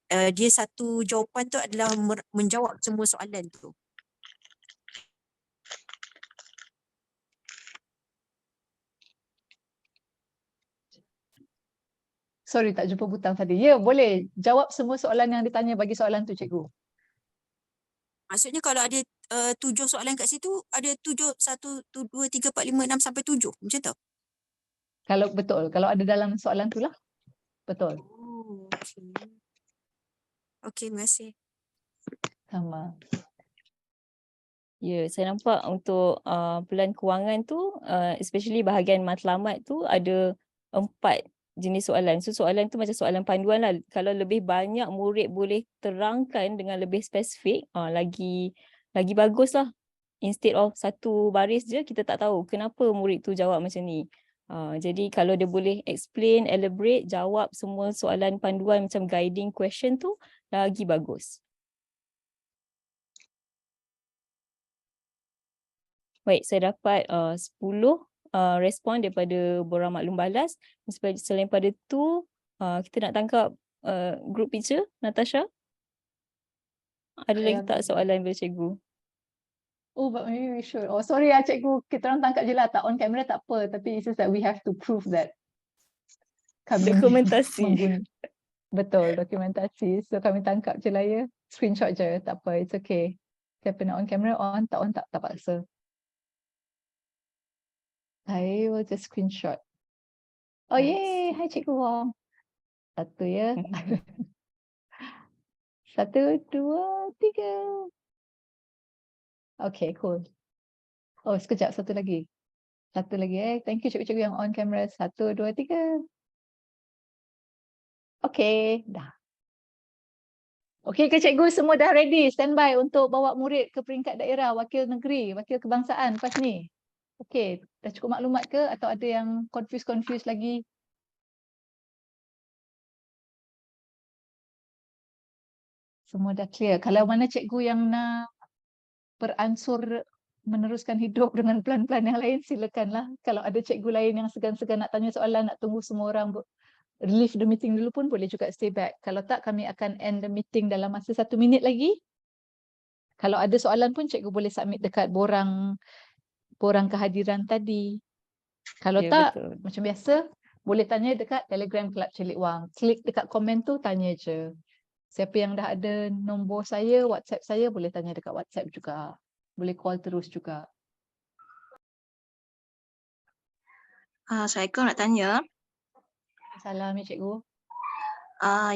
dia satu jawapan tu adalah menjawab semua soalan tu. Sorry, tak jumpa butang tadi. Ya, boleh. Jawab semua soalan yang ditanya bagi soalan tu, cikgu. Maksudnya kalau ada 7 soalan kat situ, ada 7, 1, 2, 3, 4, 5, 6 sampai 7. Macam tu? Kalau betul, kalau ada dalam soalan tu lah. Betul. Oh, okay. Okay, terima kasih. Sama. Ya, saya nampak untuk pelan kewangan tu, especially bahagian matlamat tu ada 4 jenis soalan. So soalan tu macam soalan panduan lah. Kalau lebih banyak murid boleh terangkan dengan lebih spesifik, lagi bagus lah. Instead of satu baris je, kita tak tahu kenapa murid tu jawab macam ni. Jadi kalau dia boleh explain, elaborate, jawab semua soalan panduan macam guiding question tu, lagi bagus. Baik, saya dapat 10 respon daripada borang maklum balas. Selain pada tu, kita nak tangkap group picture, Natasha. Ada lagi tak soalan dari cikgu? Oh, but maybe we should. Oh, sorry lah cikgu. Kita orang tangkap je lah. Tak on camera tak apa. Tapi it's just that we have to prove that kami Dokumentasi. Betul, dokumentasi. So kami tangkap je lah ya. Screenshot je. Tak apa, it's okay. Siapa nak on camera, on. Tak on, tak paksa. I will just screenshot. Oh, yay. Hai Cikgu Wong. Satu ya. 1, 2, 3. Okay, cool. Oh, sekejap. Satu lagi. Thank you cikgu-cikgu yang on camera. 1, 2, 3. Okay, dah. Okay ke cikgu, semua dah ready? Standby untuk bawa murid ke peringkat daerah, wakil negeri, wakil kebangsaan lepas ni? Okay, dah cukup maklumat ke atau ada yang confused lagi? Semua dah clear. Kalau mana cikgu yang nak beransur meneruskan hidup dengan plan-plan yang lain, silakanlah. Kalau ada cikgu lain yang segan-segan nak tanya soalan, nak tunggu semua orang leave the meeting dulu pun boleh juga stay back. Kalau tak, kami akan end the meeting dalam masa 1 minit lagi. Kalau ada soalan pun cikgu boleh submit dekat borang kehadiran tadi. Kalau tak, betul. macam biasa, boleh tanya dekat Telegram Club Celik Wang. Klik dekat komen tu, tanya je. Siapa yang dah ada nombor saya, WhatsApp saya, boleh tanya dekat WhatsApp juga. Boleh call terus juga. Assalamualaikum, nak tanya. Salam ya cikgu.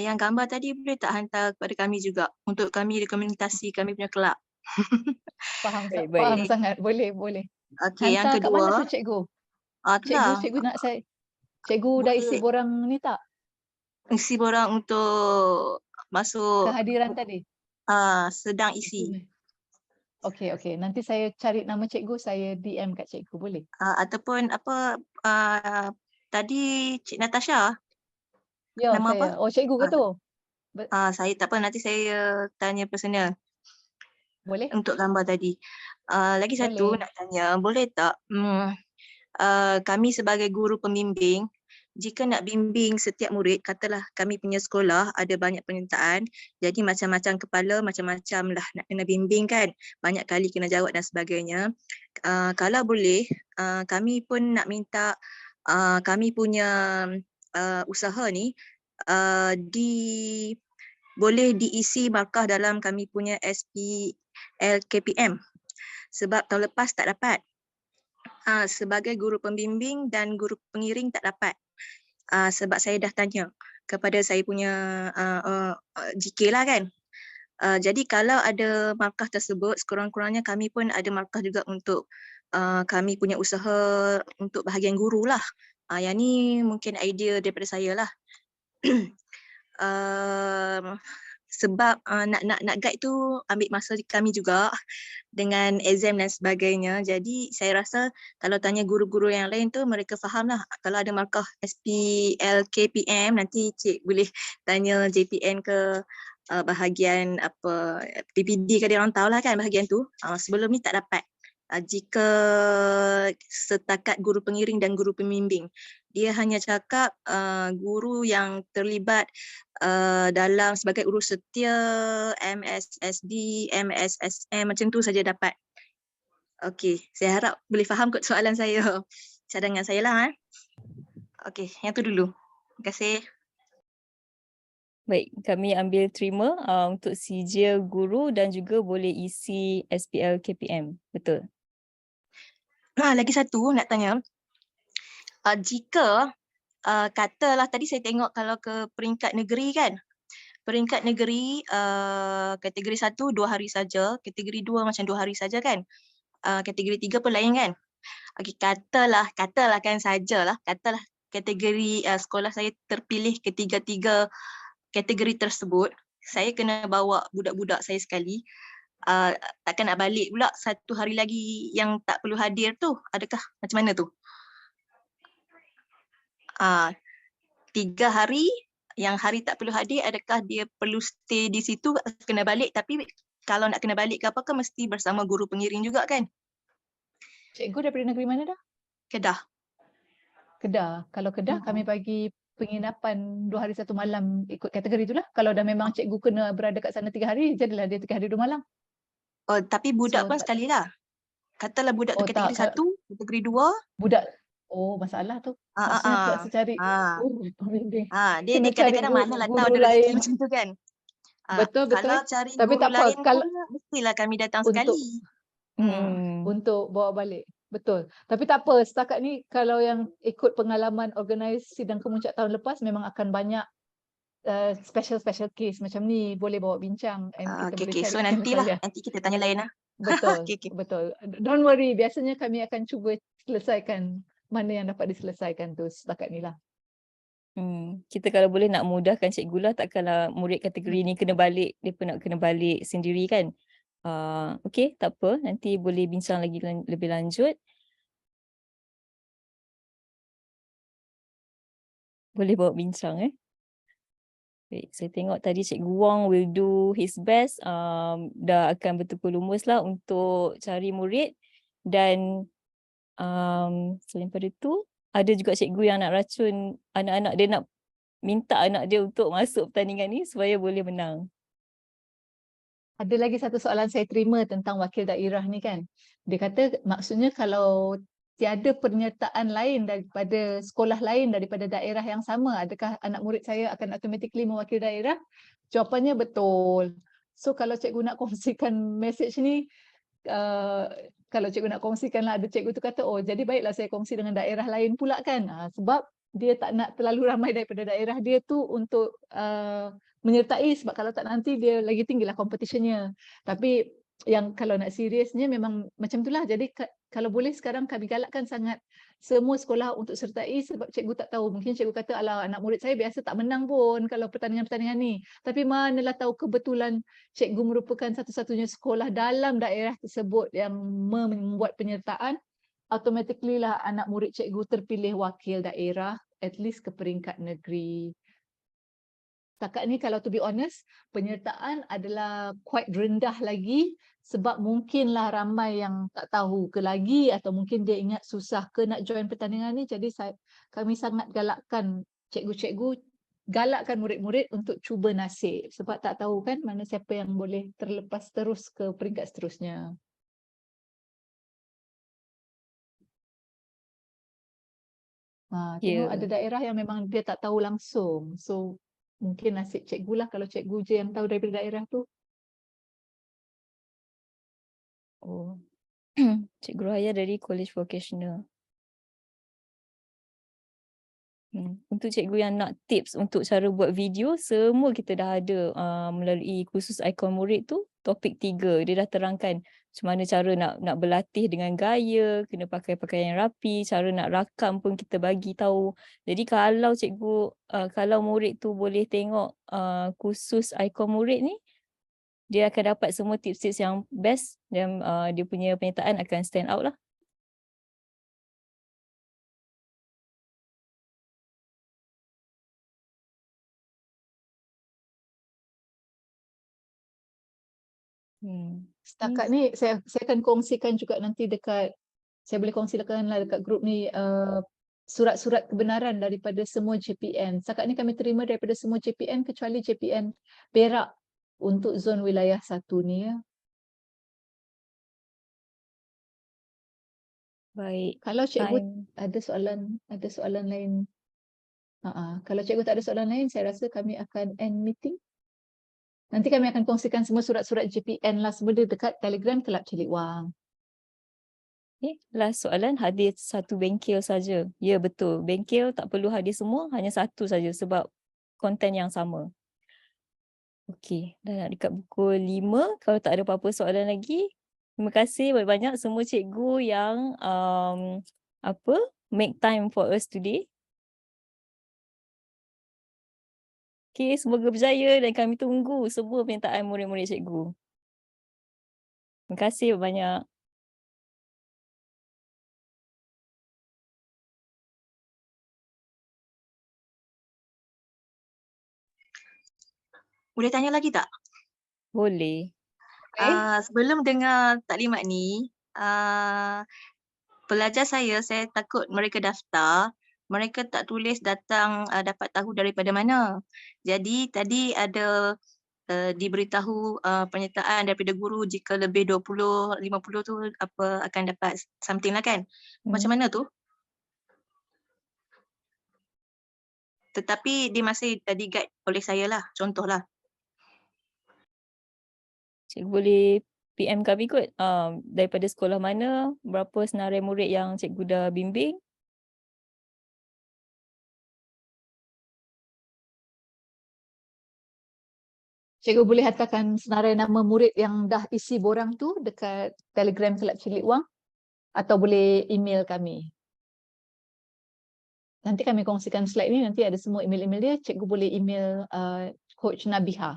Yang gambar tadi boleh tak hantar kepada kami juga untuk kami dokumentasi kami punya kelab. Faham Baik. sangat. Boleh. Okey, yang Hantar kat kedua. mana tu cikgu? Cikgu nak saya. Cikgu dah isi Boleh. borang ni tak? Isi borang untuk masuk Kehadiran tadi? sedang isi. Okey. Nanti saya cari nama cikgu, saya DM kat cikgu, boleh? Ataupun tadi Cik Natasha. Ya, Nama saya. apa? Oh, cikgu ke tu? Saya tak apa, nanti saya tanya personal Boleh? untuk gambar tadi. Lagi satu Boleh. nak tanya, boleh tak kami sebagai guru pembimbing, jika nak bimbing setiap murid, katalah kami punya sekolah ada banyak penyertaan, jadi macam-macam kepala, macam-macam lah nak kena bimbing kan, banyak kali kena jawab dan sebagainya. Kalau boleh, kami pun nak minta kami punya usaha ni boleh diisi markah dalam kami punya SPLKPM, sebab tahun lepas tak dapat. Sebagai guru pembimbing dan guru pengiring tak dapat. Sebab saya dah tanya kepada saya punya GK lah kan. Jadi kalau ada markah tersebut, sekurang-kurangnya kami pun ada markah juga untuk kami punya usaha untuk bahagian guru lah. Yang ni mungkin idea daripada saya lah. Sebab nak guide tu ambil masa kami juga dengan exam dan sebagainya. Jadi saya rasa kalau tanya guru-guru yang lain tu mereka faham lah. Kalau ada markah SPLKPM, nanti cik boleh tanya JPN ke bahagian apa PPD ke, dia orang tahulah kan bahagian tu. Sebelum ni tak dapat. Jika setakat guru pengiring dan guru pembimbing dia hanya cakap guru yang terlibat dalam sebagai urus setia, MSSD, MSSM macam tu saja dapat. Okey, saya harap boleh faham kot soalan saya. Cadangan saya lah. Okey, yang tu dulu. Terima kasih. Baik, kami ambil terima untuk sijil guru dan juga boleh isi SPL KPM. Betul. Lagi satu nak tanya. Jika katalah tadi saya tengok kalau ke peringkat negeri kan. Peringkat negeri kategori 1 2 hari saja, kategori 2 macam 2 hari saja kan. Kategori 3 pun lain kan. Okey, katalah kan sajalah, katalah kategori sekolah saya terpilih ketiga-tiga kategori tersebut, saya kena bawa budak-budak saya sekali. Takkan nak balik pula satu hari lagi yang tak perlu hadir tu. Adakah macam mana tu? 3 hari, yang hari tak perlu hadir, adakah dia perlu stay di situ, kena balik? Tapi kalau nak kena balik ke apa ke mesti bersama guru pengiring juga kan? Cikgu daripada negeri mana dah? Kedah. Kedah. Kalau Kedah kami bagi penginapan 2 hari 1 malam ikut kategori itulah. Kalau dah memang cikgu kena berada kat sana 3 hari, jadilah dia 3 hari 2 malam. Oh, tapi budak So, pun sekali lah. Katalah budak tu Oh, kategori tak, 1, kategori 2. budak. Oh, masalah tu. Maksudnya terpaksa cari. Pembimbing. Dia Kena cari kadang-kadang manalah tahu guru ada rezeki lain. macam tu kan. Betul, Kalau betul. cari Tapi guru tak apa, lain kalau pun mestilah kami datang untuk sekali. untuk bawa balik. Betul. Tapi tak apa, setakat ni kalau yang ikut pengalaman organize sidang kemuncak tahun lepas memang akan banyak special case macam ni boleh bawa bincang and kita boleh Okay. cari So nantilah, penyelesaian. nanti kita tanya lain lah. Betul, Okay. betul. Don't worry, biasanya kami akan cuba selesaikan mana yang dapat diselesaikan tu setakat ni lah. Kita kalau boleh nak mudahkan cikgu lah, takkanlah murid kategori ni kena balik, dia pun nak kena balik sendiri kan. Okey, tak apa, nanti boleh bincang lagi lebih lanjut. Boleh bawa bincang Baik, saya tengok tadi Cikgu Wong will do his best, dah akan bertukar lumus lah untuk cari murid dan selain pada itu, ada juga cikgu yang nak racun anak-anak dia, nak minta anak dia untuk masuk pertandingan ni supaya boleh menang. Ada lagi satu soalan saya terima tentang wakil daerah ni kan. Dia kata maksudnya kalau tiada penyertaan lain daripada sekolah lain daripada daerah yang sama, adakah anak murid saya akan automatically mewakil daerah? Jawapannya betul. So kalau cikgu nak kongsikan message ni, kalau cikgu nak kongsikan lah, ada cikgu tu kata, oh jadi baiklah saya kongsi dengan daerah lain pula kan. Sebab dia tak nak terlalu ramai daripada daerah dia tu untuk menyertai, sebab kalau tak nanti dia lagi tinggilah competitionnya. Tapi yang kalau nak seriusnya memang macam itulah. Jadi kalau boleh sekarang kami galakkan sangat semua sekolah untuk sertai, sebab cikgu tak tahu. Mungkin cikgu kata, alah anak murid saya biasa tak menang pun kalau pertandingan-pertandingan ni. Tapi manalah tahu kebetulan cikgu merupakan satu-satunya sekolah dalam daerah tersebut yang membuat penyertaan, automatically lah anak murid cikgu terpilih wakil daerah, at least ke peringkat negeri. Setakat ni kalau to be honest, penyertaan adalah quite rendah lagi sebab mungkinlah ramai yang tak tahu ke lagi atau mungkin dia ingat susah ke nak join pertandingan ni. Jadi kami sangat galakkan cikgu-cikgu, galakkan murid-murid untuk cuba nasib sebab tak tahu kan mana siapa yang boleh terlepas terus ke peringkat seterusnya. Tengok ada daerah yang memang dia tak tahu langsung. So mungkin nasib cikgu lah kalau cikgu je yang tahu daripada daerah tu. Oh, Cikgu Raya dari College Vocational. Untuk cikgu yang nak tips untuk cara buat video, semua kita dah ada melalui kursus Ikon Murid tu, topik 3. Dia dah terangkan macam mana cara nak berlatih dengan gaya, kena pakai pakaian yang rapi, cara nak rakam pun kita bagi tahu. Jadi kalau cikgu, kalau murid tu boleh tengok kursus Ikon Murid ni, dia akan dapat semua tips-tips yang best dan dia punya penyertaan akan stand out lah. Setakat ni saya akan kongsikan juga nanti dekat, saya boleh kongsikan lah dekat grup ni surat-surat kebenaran daripada semua JPN. Setakat ni kami terima daripada semua JPN kecuali JPN Perak untuk zon wilayah 1 ni ya. Baik, Kalau cikgu time. ada soalan lain. Kalau cikgu tak ada soalan lain, saya rasa kami akan end meeting. Nanti kami akan kongsikan semua surat-surat JPN lah semua dekat Telegram Kelab Celik Wang. Okay, last soalan, hadir satu bengkel saja. Ya betul, bengkel tak perlu hadir semua, hanya satu saja sebab konten yang sama. Okey, dah nak dekat pukul 5. Kalau tak ada apa-apa soalan lagi, terima kasih banyak-banyak semua cikgu yang make time for us today. Okey, semoga berjaya dan kami tunggu semua permintaan murid-murid cikgu. Terima kasih banyak. Boleh tanya lagi tak? Boleh. Sebelum dengar taklimat ni, pelajar saya takut mereka daftar, mereka tak tulis datang dapat tahu daripada mana. Jadi tadi ada diberitahu penyertaan daripada guru jika lebih 20, 50 tu akan dapat something lah kan. Macam mana tu? Tetapi dia masih di-guide oleh saya lah, contohlah. Cikgu boleh PM kami kot daripada sekolah mana, berapa senarai murid yang cikgu dah bimbing. Cikgu boleh hantarkan senarai nama murid yang dah isi borang tu dekat Telegram Kelab Celik Wang atau boleh email kami. Nanti kami kongsikan slide ni, nanti ada semua email-email dia, cikgu boleh email Coach Nabiha.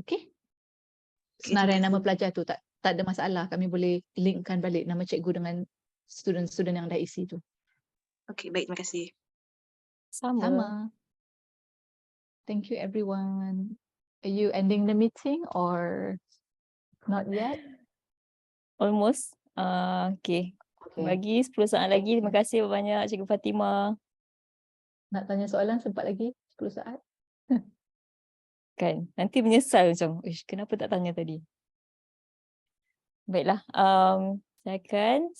Okey? Senarai nama pelajar tu tak ada masalah, kami boleh linkkan balik nama cikgu dengan student-student yang dah isi tu. Okey, baik, terima kasih. Sama. Thank you everyone. Are you ending the meeting or not yet? Almost. Okay. Bagi 10 saat lagi. Terima kasih banyak Cikgu Fatimah. Nak tanya soalan sempat lagi 10 saat? Kan, nanti menyesal macam, kenapa tak tanya tadi? Baiklah, saya akan